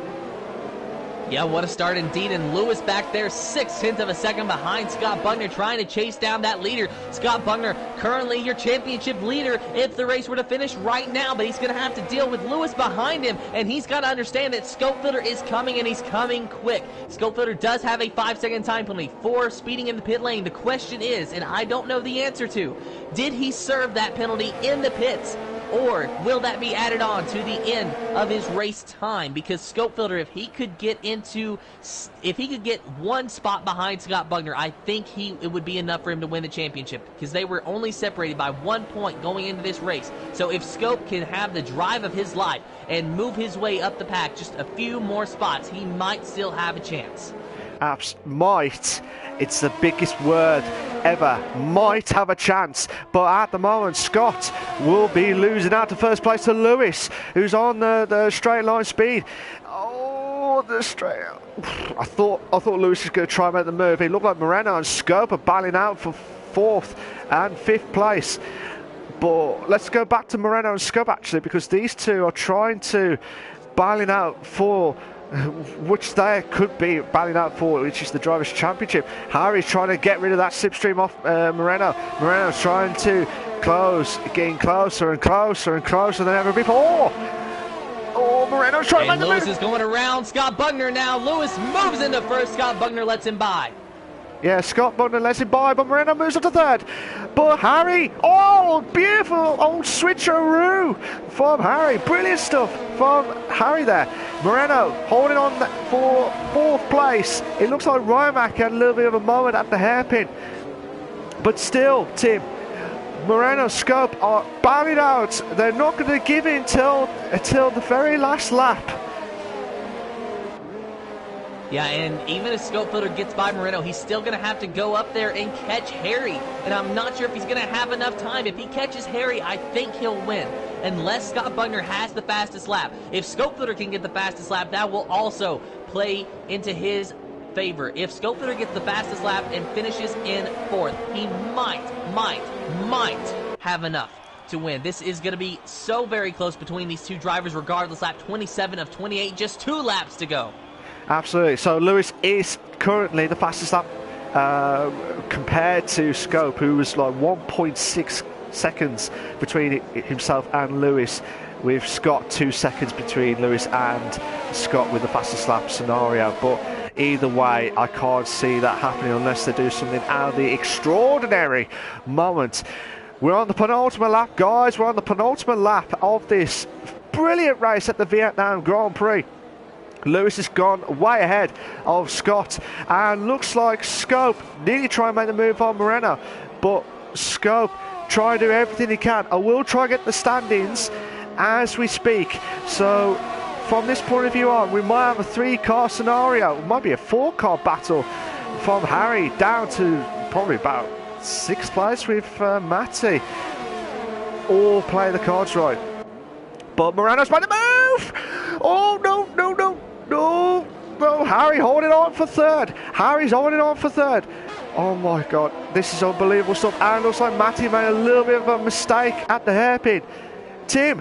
Yeah, what a start indeed. And Lewis back there, 6/10 of a second behind Scott Bugner, trying to chase down that leader. Scott Bugner, currently your championship leader if the race were to finish right now, but he's going to have to deal with Lewis behind him, and he's got to understand that Scopefielder is coming, and he's coming quick. Scopefielder does have a 5-second time penalty for speeding in the pit lane. The question is, and I don't know the answer to, did he serve that penalty in the pits? Or will that be added on to the end of his race time? Because Scopefielder, if he could get one spot behind Scott Bugner, I think it would be enough for him to win the championship, because they were only separated by 1 point going into this race. So if Scope can have the drive of his life and move his way up the pack just a few more spots, he might still have a chance. Might, it's the biggest word ever. Might have a chance, but at the moment Scott will be losing out to first place to Lewis, who's on the straight line speed. Oh, the straight. I thought Lewis was going to try and make the move. It looked like Moreno and Scope are battling out for 4th and 5th place. But let's go back to Moreno and Scope actually, because these two are trying to battling out for which they could be battling out for, which is the Drivers' Championship. Harry's trying to get rid of that slipstream off Moreno. Moreno's trying to close, getting closer and closer and closer than ever before. Oh, Moreno's trying to make the move. Lewis is going around Scott Bugner now. Lewis moves into first. Scott Bugner lets him by. Yeah, Scott Bugner lets him by, but Moreno moves up to 3rd. But Harry, oh, beautiful old switcheroo from Harry. Brilliant stuff from Harry there. Moreno holding on for 4th place. It looks like Rimac had a little bit of a moment at the hairpin. But still, Tim, Moreno and Scope are battling out. They're not going to give in until the very last lap. Yeah, and even if Scopefielder gets by Moreno, he's still going to have to go up there and catch Harry. And I'm not sure if he's going to have enough time. If he catches Harry, I think he'll win, unless Scott Bugner has the fastest lap. If Scopefielder can get the fastest lap, that will also play into his favor. If Scopefielder gets the fastest lap and finishes in 4th, he might have enough to win. This is going to be so very close between these two drivers regardless. Lap 27 of 28, just 2 laps to go. Absolutely. So Lewis is currently the fastest lap compared to Scope, who was like 1.6 seconds between himself and Lewis, with Scott 2 seconds between Lewis and Scott with the fastest lap scenario. But either way, I can't see that happening unless they do something out of the extraordinary moment. We're on the penultimate lap, guys. We're on the penultimate lap of this brilliant race at the Vietnam Grand Prix. Lewis has gone way ahead of Scott, and looks like Scope nearly try and make the move on Moreno, but Scope try and do everything he can. I will try and get the standings as we speak. So from this point of view on, we might have a 3-car scenario. It might be a 4-car battle from Harry down to probably about 6th place with Matty. All play the cards right. But Moreno's made the move! Oh, no. Harry holding on for 3rd. Harry's holding on for 3rd. Oh my God, this is unbelievable stuff. And looks like Matty made a little bit of a mistake at the hairpin. Tim.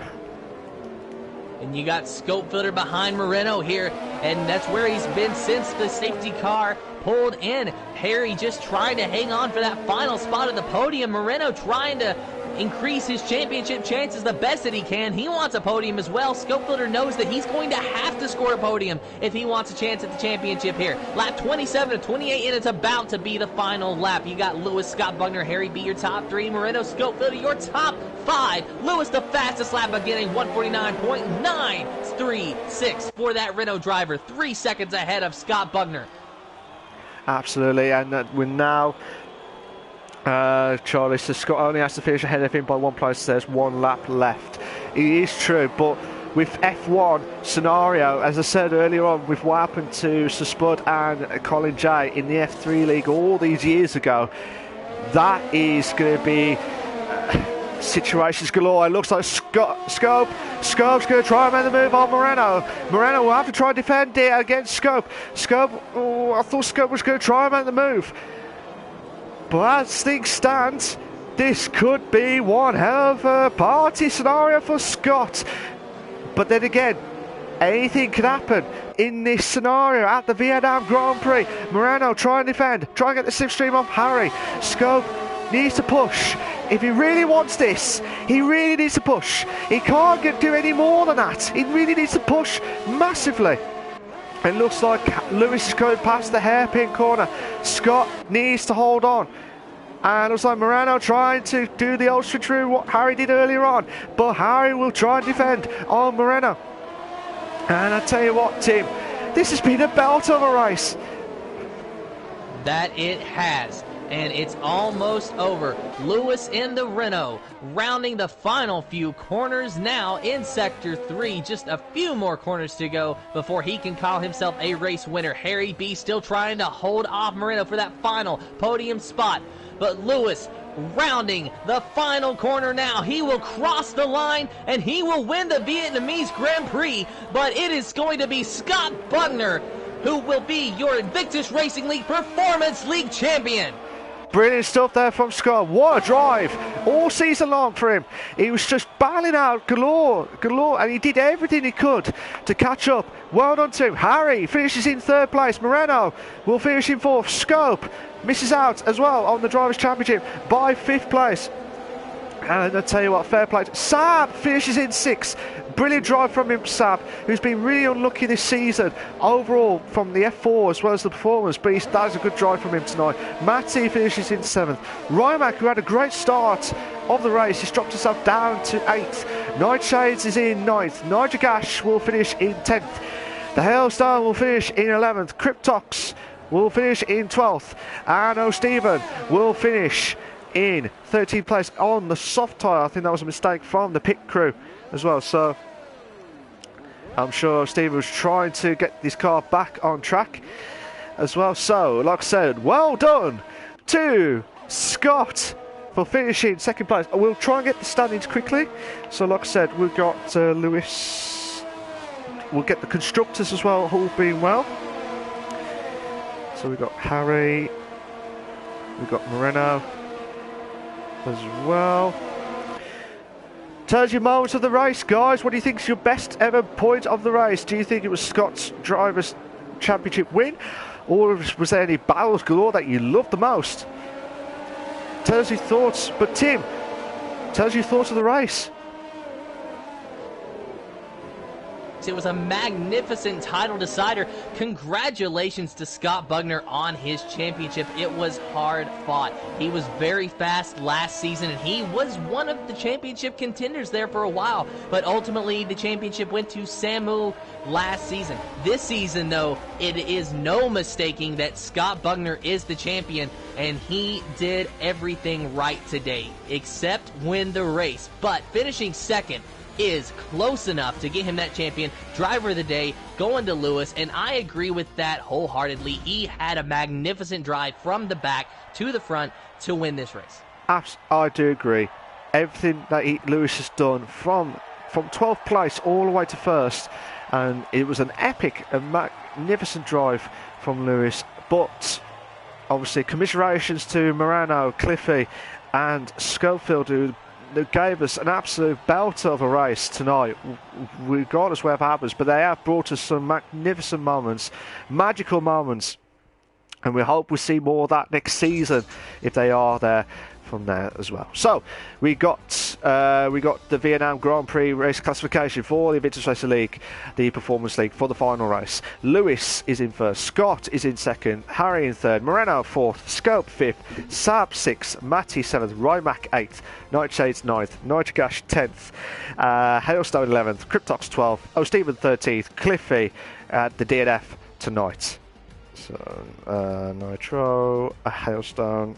And you got Scopefielder behind Moreno here, and that's where he's been since the safety car pulled in. Harry just trying to hang on for that final spot at the podium. Moreno trying to increase his championship chances the best that he can. He wants a podium as well. Scopefielder knows that he's going to have to score a podium if he wants a chance at the championship here. Lap 27 of 28, and it's about to be the final lap. You got Lewis, Scott Bugner, Harry B, your top 3. Moreno, Scopefielder, your top 5. Lewis, the fastest lap of getting 149.936 for that Renault driver. 3 seconds ahead of Scott Bugner. Absolutely, and we're now... Charlie says Scott only has to finish ahead of him by 1 place. There's 1 lap left. It is true, but with F1 scenario, as I said earlier on, with what happened to Sir Spud and Colin J in the F3 League all these years ago, that is going to be situations galore. It looks like Scope's going to try and make the move on Moreno. Moreno will have to try and defend it against Scope. I thought Scope was going to try and make the move. But as things stand, this could be one hell of a party scenario for Scott. But then again, anything can happen in this scenario at the Vietnam Grand Prix. Moreno try and defend, try and get the slipstream off Harry. Scope needs to push. If he really wants this, he really needs to push. He can't do any more than that. He really needs to push massively. It looks like Lewis is going past the hairpin corner. Scott needs to hold on. And it was like Moreno trying to do the ultra true what Harry did earlier on, but Harry will try and defend on Moreno. And I tell you what, Tim, this has been a belt of a race. That it has. And it's almost over. Lewis in the Renault, rounding the final few corners now in Sector 3. Just a few more corners to go before he can call himself a race winner. Harry B still trying to hold off Moreno for that final podium spot. But Lewis rounding the final corner now. He will cross the line and he will win the Vietnamese Grand Prix. But it is going to be Scott Bugner who will be your Invictus Racing League Performance League champion. Brilliant stuff there from Scott. What a drive all season long for him. He was just battling out galore, and he did everything he could to catch up. Well done to him. Harry finishes in 3rd place. Moreno will finish in 4th. Scope misses out as well on the Drivers' Championship by 5th place. And I'll tell you what, fair play. Sab finishes in 6th. Brilliant drive from him, Sab, who's been really unlucky this season overall from the F4 as well as the performance, but that was a good drive from him tonight. Matty finishes in 7th. Rimac, who had a great start of the race, he's dropped himself down to 8th. Nightshades is in 9th. Nigel Gash will finish in 10th. The Hailstone will finish in 11th. Cryptox will finish in 12th. And O'Stephen will finish in 13th place on the soft tyre. I think that was a mistake from the pit crew as well, so I'm sure Steve was trying to get this car back on track as well. So like I said, well done to Scott for finishing 2nd place. We'll try and get the standings quickly. So like I said, we've got Lewis, we'll get the constructors as well, all being well. So we've got Harry, we've got Moreno as well. Tells you moments of the race, guys. What do you think is your best ever point of the race? Do you think it was Scott's Drivers' Championship win, or was there any battles galore that you loved the most? Tell us your thoughts. But Tim, tell us your thoughts of the race. It was a magnificent title decider. Congratulations to Scott Bugner on his championship. It was hard fought. He was very fast last season, and he was one of the championship contenders there for a while. But ultimately, the championship went to Samu last season. This season, though, it is no mistaking that Scott Bugner is the champion, and he did everything right today, except win the race. But finishing 2nd is close enough to get him that champion. Driver of the day going to Lewis, and I agree with that wholeheartedly. He had a magnificent drive from the back to the front to win this race. I do agree. Everything that Lewis has done from 12th place all the way to 1st, and it was an epic and magnificent drive from Lewis. But obviously commiserations to Moreno, Cliffy and Schofield, who gave us an absolute belter of a race tonight, regardless where it happens. But they have brought us some magnificent moments, magical moments, and we hope we see more of that next season if they are there from there as well. So we got the Vietnam Grand Prix race classification for the Invictus Racing League, the Performance League, for the final race. Lewis is in 1st, Scott is in 2nd, Harry in 3rd, Moreno 4th, Scope 5th, Sab 6th, Matty 7th, Rimac 8th, Nightshades 9th, Nigel Gash 10th, Hailstone 11th, Cryptox 12th, O'Stephen 13th, Cliffy at the DNF tonight. So Nitro, a Hailstone.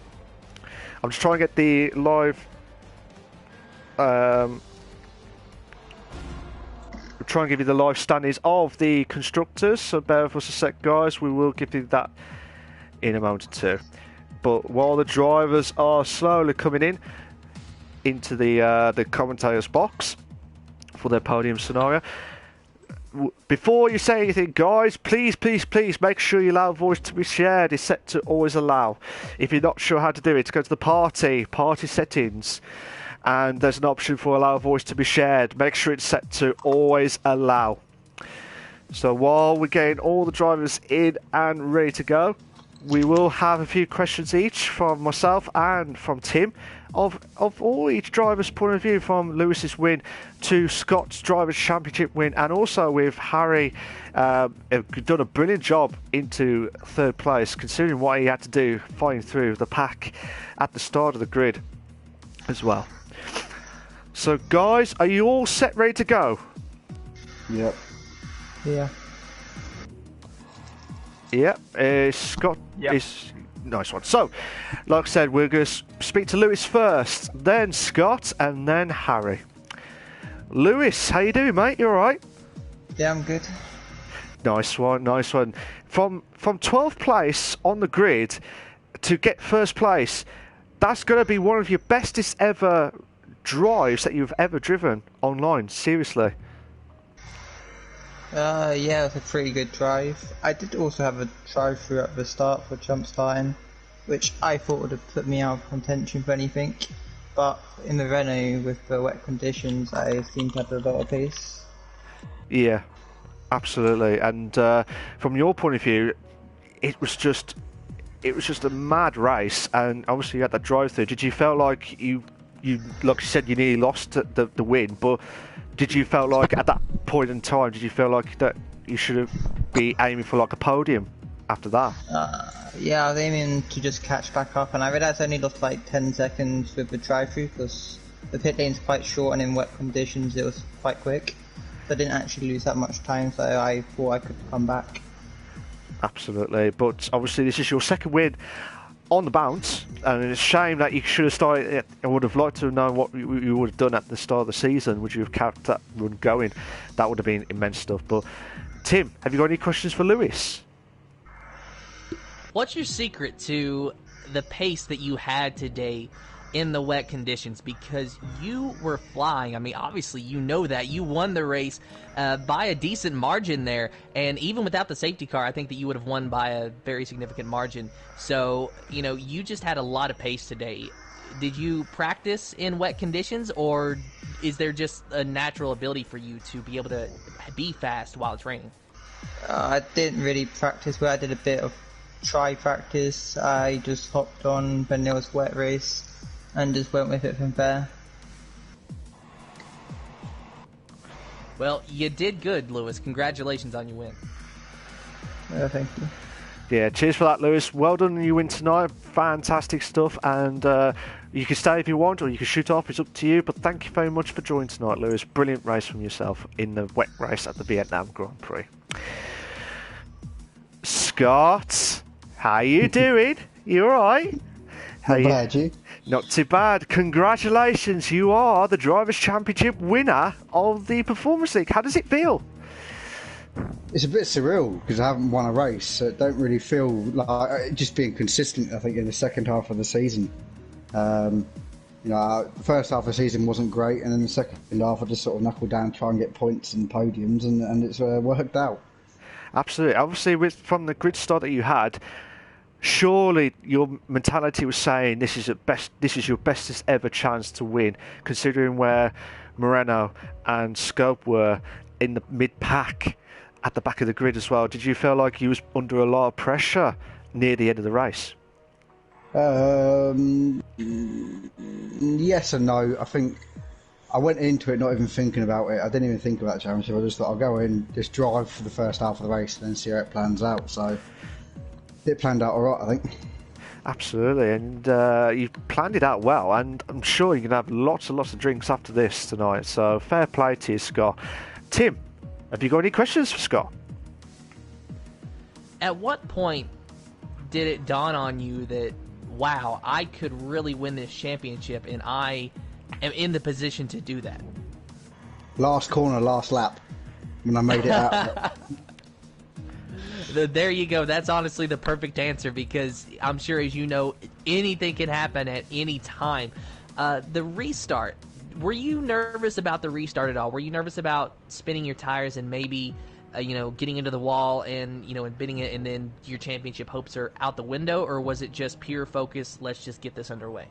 I'm just trying to get the live. We'll try and give you the live standings of the constructors. So bear with us a sec, guys. We will give you that in a moment or two. But while the drivers are slowly coming in into the commentators box for their podium scenario, before you say anything, guys, please make sure your loud voice to be shared is set to always allow. If you're not sure how to do it, go to the party settings, and there's an option for allow voice to be shared. Make sure it's set to always allow. So while we're getting all the drivers in and ready to go, we will have a few questions each from myself and from Tim of all each driver's point of view, from Lewis's win to Scott's Drivers' Championship win, and also with Harry done a brilliant job into third place, considering what he had to do fighting through the pack at the start of the grid as well. So guys, are you all set, ready to go? Yep. Yeah. Yep. Scott Yep. is... Nice one. So, like I said, we're going to speak to Lewis first, then Scott, and then Harry. Lewis, how you doing, mate? You all right? Yeah, I'm good. Nice one, nice one. From 12th place on the grid to get first place, that's going to be one of your bestest ever drives that you've ever driven online. Seriously. Yeah, it was a pretty good drive. I did also have a drive-through at the start for jump starting, which I thought would have put me out of contention for anything. But in the Renault, with the wet conditions, I seemed to have a lot of pace. Yeah, absolutely. And from your point of view, it was just a mad race, and obviously you had that drive-through. Did you feel like you like you said, you nearly lost the win, but did you feel like at that point in time, did you feel like that you should have be aiming for like a podium after that? Yeah, I was aiming to just catch back up, and I realised I only lost like 10 seconds with the drive-through because the pit lane's quite short, and in wet conditions it was quite quick. So I didn't actually lose that much time, so I thought I could come back. Absolutely, but obviously this is your second win on the bounce, and it's a shame that you should have started. I would have liked to have known what you would have done at the start of the season. Would you have kept that run going? That would have been immense stuff. But Tim, have you got any questions for Lewis? What's your secret to the pace that you had today in the wet conditions? Because you were flying. I mean, obviously, you know that. You won the race by a decent margin there. And even without the safety car, I think that you would have won by a very significant margin. So, you know, you just had a lot of pace today. Did you practice in wet conditions, or is there just a natural ability for you to be able to be fast while it's raining? I didn't really practice, but I did a bit of try practice. I just hopped on when there was wet race and just went with it from there. Well, you did good, Lewis. Congratulations on your win. Thank you. Yeah, cheers for that, Lewis. Well done on your win tonight. Fantastic stuff. And you can stay if you want, or you can shoot off. It's up to you. But thank you very much for joining tonight, Lewis. Brilliant race from yourself in the wet race at the Vietnam Grand Prix. Scott, how you doing? You all right? Not bad, you? Not too bad. Congratulations. You are the Drivers' Championship winner of the Performance League. How does it feel? It's a bit surreal because I haven't won a race, so it don't really feel like just being consistent. I think in the second half of the season, you know, the first half of the season wasn't great, and then the second half I just sort of knuckled down, try and get points and podiums, and it's worked out. Absolutely. Obviously, from the grid start that you had, surely your mentality was saying this is your bestest ever chance to win, considering where Moreno and Scope were in the mid-pack at the back of the grid as well. Did you feel like you was under a lot of pressure near the end of the race? Yes and no. I think I went into it not even thinking about it. I didn't even think about the championship. I just thought I'll go in, just drive for the first half of the race and then see how it plans out. So it planned out alright, I think. Absolutely, and you planned it out well, and I'm sure you're going to have lots and lots of drinks after this tonight, so fair play to you, Scott. Tim, have you got any questions for Scott? At what point did it dawn on you that, wow, I could really win this championship, and I am in the position to do that? Last corner, last lap, when I made it out. There you go. That's honestly the perfect answer, because I'm sure, as you know, anything can happen at any time. The restart, were you nervous about the restart at all? Were you nervous about spinning your tires and maybe, getting into the wall and, and bidding it, and then your championship hopes are out the window? Or was it just pure focus, let's just get this underway?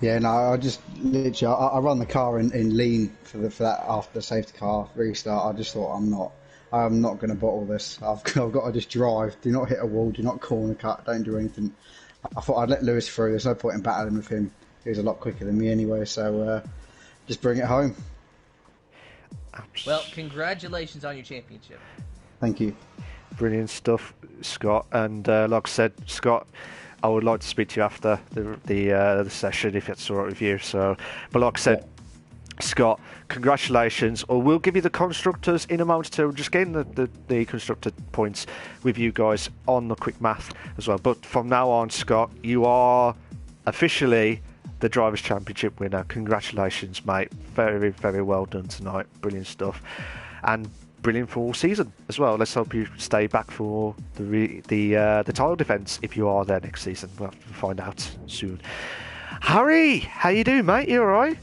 Yeah, no, I just literally I run the car in lean for that after the safety car restart. I just thought I'm I'm not going to bottle this. I've got to just drive. Do not hit a wall. Do not corner cut. Don't do anything. I thought I'd let Lewis through. There's no point in battling with him. He was a lot quicker than me anyway. So just bring it home. Well, congratulations on your championship. Thank you. Brilliant stuff, Scott. And like I said, Scott, I would like to speak to you after the session if it's all right with you. So, but like I said, Scott, congratulations. Or we'll give you the constructors in a moment too. Just getting the constructor points with you guys on the quick math as well. But from now on, Scott, you are officially the Drivers' Championship winner. Congratulations, mate. Very, very well done tonight. Brilliant stuff. And brilliant for all season as well. Let's hope you stay back for the title defence if you are there next season. We'll have to find out soon. Harry, how you doing, mate? You alright?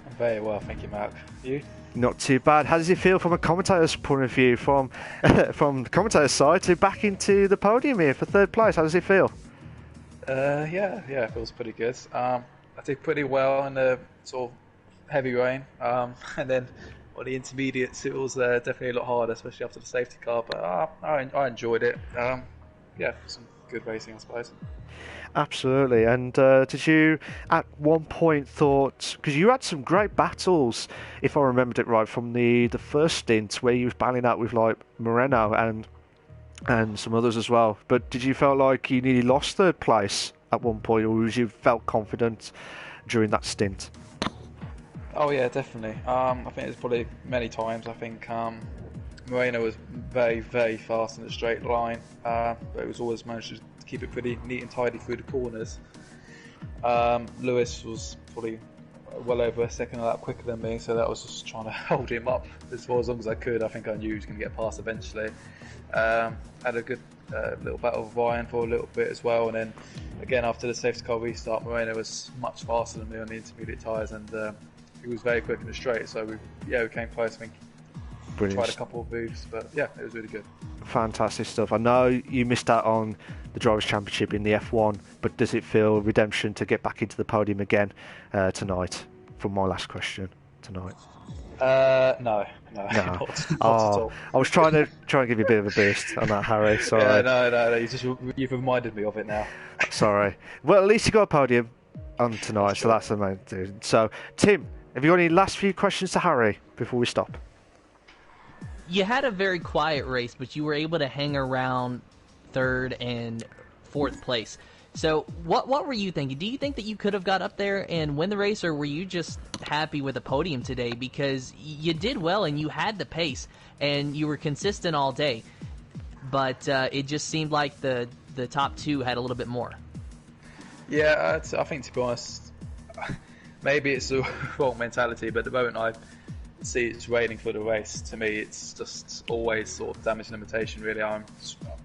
I'm very well, thank you, Mark. You? Not too bad. How does it feel from a commentator's point of view, from the commentator's side to back into the podium here for third place? How does it feel? Yeah, it feels pretty good. I did pretty well in the sort of heavy rain, and then on the intermediates it was definitely a lot harder, especially after the safety car. But I enjoyed it. Some good racing, I suppose. Absolutely. And did you at one point thought, because you had some great battles, if I remembered it right, from the first stint where you was battling out with like Moreno and some others as well, but did you feel like you nearly lost third place at one point, or was you felt confident during that stint? Oh yeah, definitely. I think it's probably many times. I think Moreno was very, very fast in the straight line, but it was always managed to keep it pretty neat and tidy through the corners. Lewis was probably well over a second of that quicker than me, so that was just trying to hold him up as long as I could. I think I knew he was going to get past eventually. Had a good little battle with Ryan for a little bit as well, and then again after the safety car restart, Moreno was much faster than me on the intermediate tyres, and he was very quick in the straight, so we came close. I think Brilliant. tried a couple of moves, but yeah, it was really good. Fantastic stuff. I know you missed out on the Drivers' Championship in the F1, but does it feel redemption to get back into the podium again tonight? From my last question tonight. No, not at all. I was trying to give you a bit of a boost on that, Harry. Sorry. Yeah, no. You've reminded me of it now. Sorry. Well, at least you got a podium on tonight, so that's the main thing. So, Tim, have you got any last few questions to Harry before we stop? You had a very quiet race, but you were able to hang around third and fourth place. So what were you thinking? Do you think that you could have got up there and win the race, or were you just happy with the podium today? Because you did well and you had the pace and you were consistent all day, but it just seemed like the top two had a little bit more. Yeah, I think, to be honest, maybe it's the wrong mentality, but the moment I see it's raining for the race, to me it's just always sort of damage limitation, really. I'm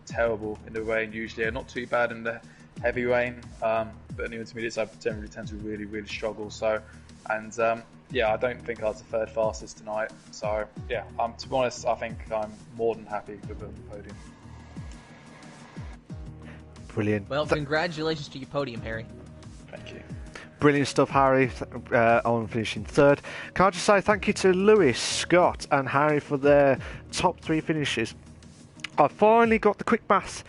terrible in the rain usually. I'm not too bad in the heavy rain, but in the intermediates I generally tend to really, really struggle. So, and I don't think I was the third fastest tonight. So yeah, to be honest, I think I'm more than happy with the podium. Brilliant. Well, congratulations to your podium, Harry. Thank you. Brilliant stuff, Harry, on finishing third. Can I just say thank you to Lewis, Scott and Harry for their top three finishes. I finally got the quick math.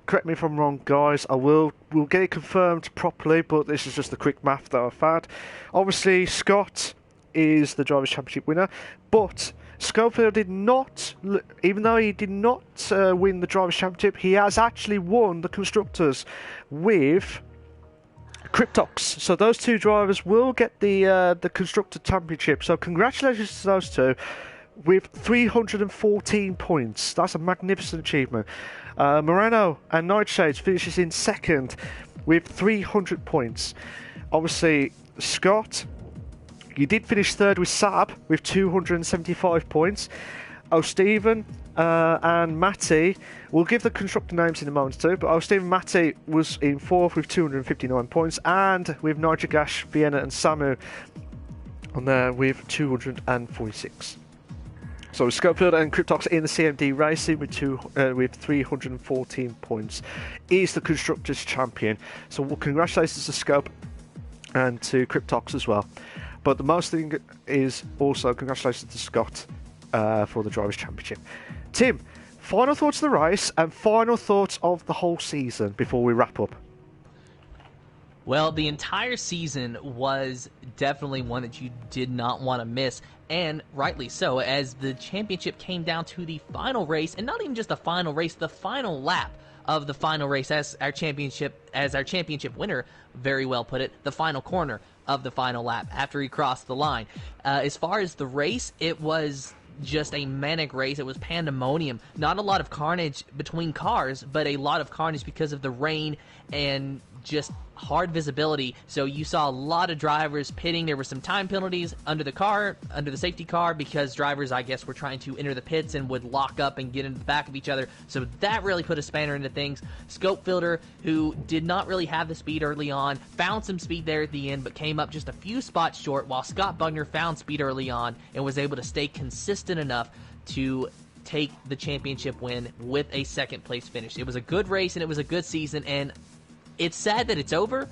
Correct me if I'm wrong, guys. We'll get it confirmed properly, but this is just the quick math that I've had. Obviously, Scott is the Drivers' Championship winner, but Schofield did not, even though he did not win the Drivers' Championship, he has actually won the Constructors with Cryptox. So those two drivers will get the Constructor Championship. So congratulations to those two with 314 points. That's a magnificent achievement. Moreno and Nightshades finishes in second with 300 points. Obviously, Scott, you did finish third with Sab with 275 points. O'Stephen and Matty, we'll give the constructor names in a moment too, but O'Stephen Matty was in fourth with 259 points, and with Nigel Gash, Vienna and Samu on there with 246. So Schofield and Cryptox in the CMD Racing with 314 points is the Constructors Champion. So congratulations to Scope and to Cryptox as well. But the most thing is also congratulations to Scott for the Drivers' Championship. Tim, final thoughts of the race and final thoughts of the whole season before we wrap up. Well, the entire season was definitely one that you did not want to miss, and rightly so, as the championship came down to the final race, and not even just the final race, the final lap of the final race, as our championship winner very well put it, the final corner of the final lap after he crossed the line. As far as the race, it was just a manic race. It was pandemonium. Not a lot of carnage between cars, but a lot of carnage because of the rain and just hard visibility. So you saw a lot of drivers pitting. There were some time penalties under the safety car, because drivers, I guess, were trying to enter the pits and would lock up and get into the back of each other. So that really put a spanner into things. Scope Filter, who did not really have the speed early on, found some speed there at the end, but came up just a few spots short, while Scott Bugner found speed early on and was able to stay consistent enough to take the championship win with a second place finish. It was a good race and it was a good season, and it's sad that it's over,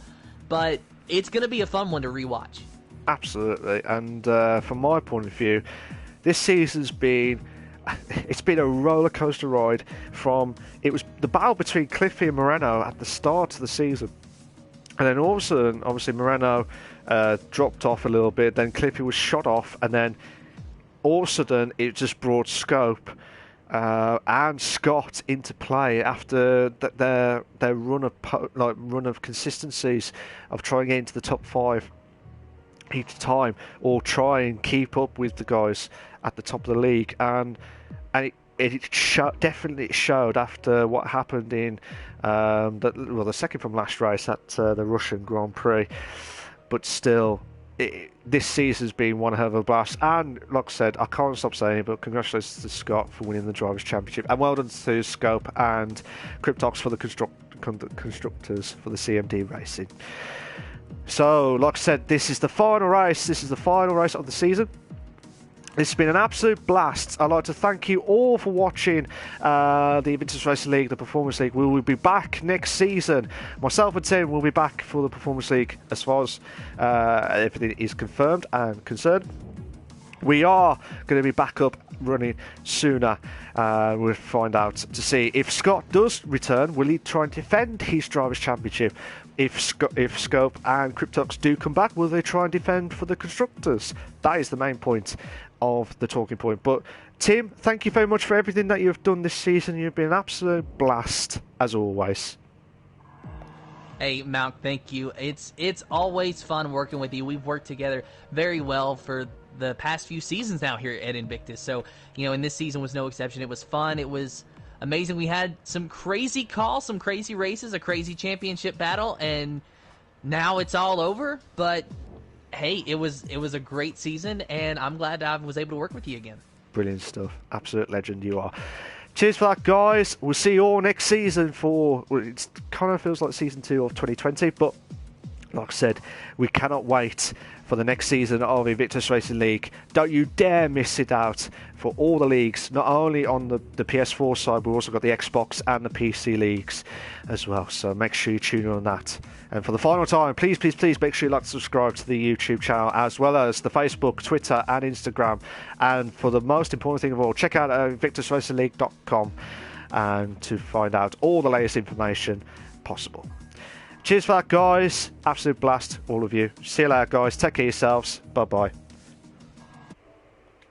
but it's going to be a fun one to rewatch. Absolutely, and from my point of view, this season's been a roller coaster ride. It was the battle between Cliffy and Moreno at the start of the season, and then all of a sudden, obviously Moreno dropped off a little bit, then Cliffy was shot off, and then all of a sudden it just brought Scope and Scott into play after their run of consistencies of trying to get into the top 5 each time, or try and keep up with the guys at the top of the league, and it definitely showed after what happened in the second from last race at the Russian Grand Prix. But still, this season's been one hell of a blast, and like I said, I can't stop saying it, but congratulations to Scott for winning the Drivers' Championship, and well done to Scope and Cryptox for the constructors for the CMD Racing. So, like I said, this is the final race. This is the final race of the season. This has been an absolute blast. I'd like to thank you all for watching the Invictus Racing League, the Performance League. We will be back next season. Myself and Tim will be back for the Performance League as far as everything is confirmed and concerned. We are going to be back up running sooner. We'll find out to see if Scott does return. Will he try and defend his Drivers' Championship? If Scope and Cryptox do come back, will they try and defend for the Constructors? That is the main point of the talking point. But Tim, thank you very much for everything that you've done this season. You've been an absolute blast as always. Hey, Malk, thank you. It's always fun working with you. We've worked together very well for the past few seasons now here at Invictus. So, and this season was no exception. It was fun. It was amazing. We had some crazy calls, some crazy races, a crazy championship battle, and now it's all over. But hey, it was a great season, and I'm glad I was able to work with you again. Brilliant stuff. Absolute legend you are. Cheers for that, guys. We'll see you all next season it kind of feels like season 2 of 2020, but like I said, we cannot wait for the next season of Invictus Racing League. Don't you dare miss it out for all the leagues, not only on the PS4 side, we've also got the Xbox and the PC leagues as well. So make sure you tune in on that. And for the final time, please make sure you like to subscribe to the YouTube channel, as well as the Facebook, Twitter and Instagram. And for the most important thing of all, check out InvictusRacingLeague.com and to find out all the latest information possible. Cheers for that, guys. Absolute blast, all of you. See you later, guys. Take care of yourselves. Bye-bye.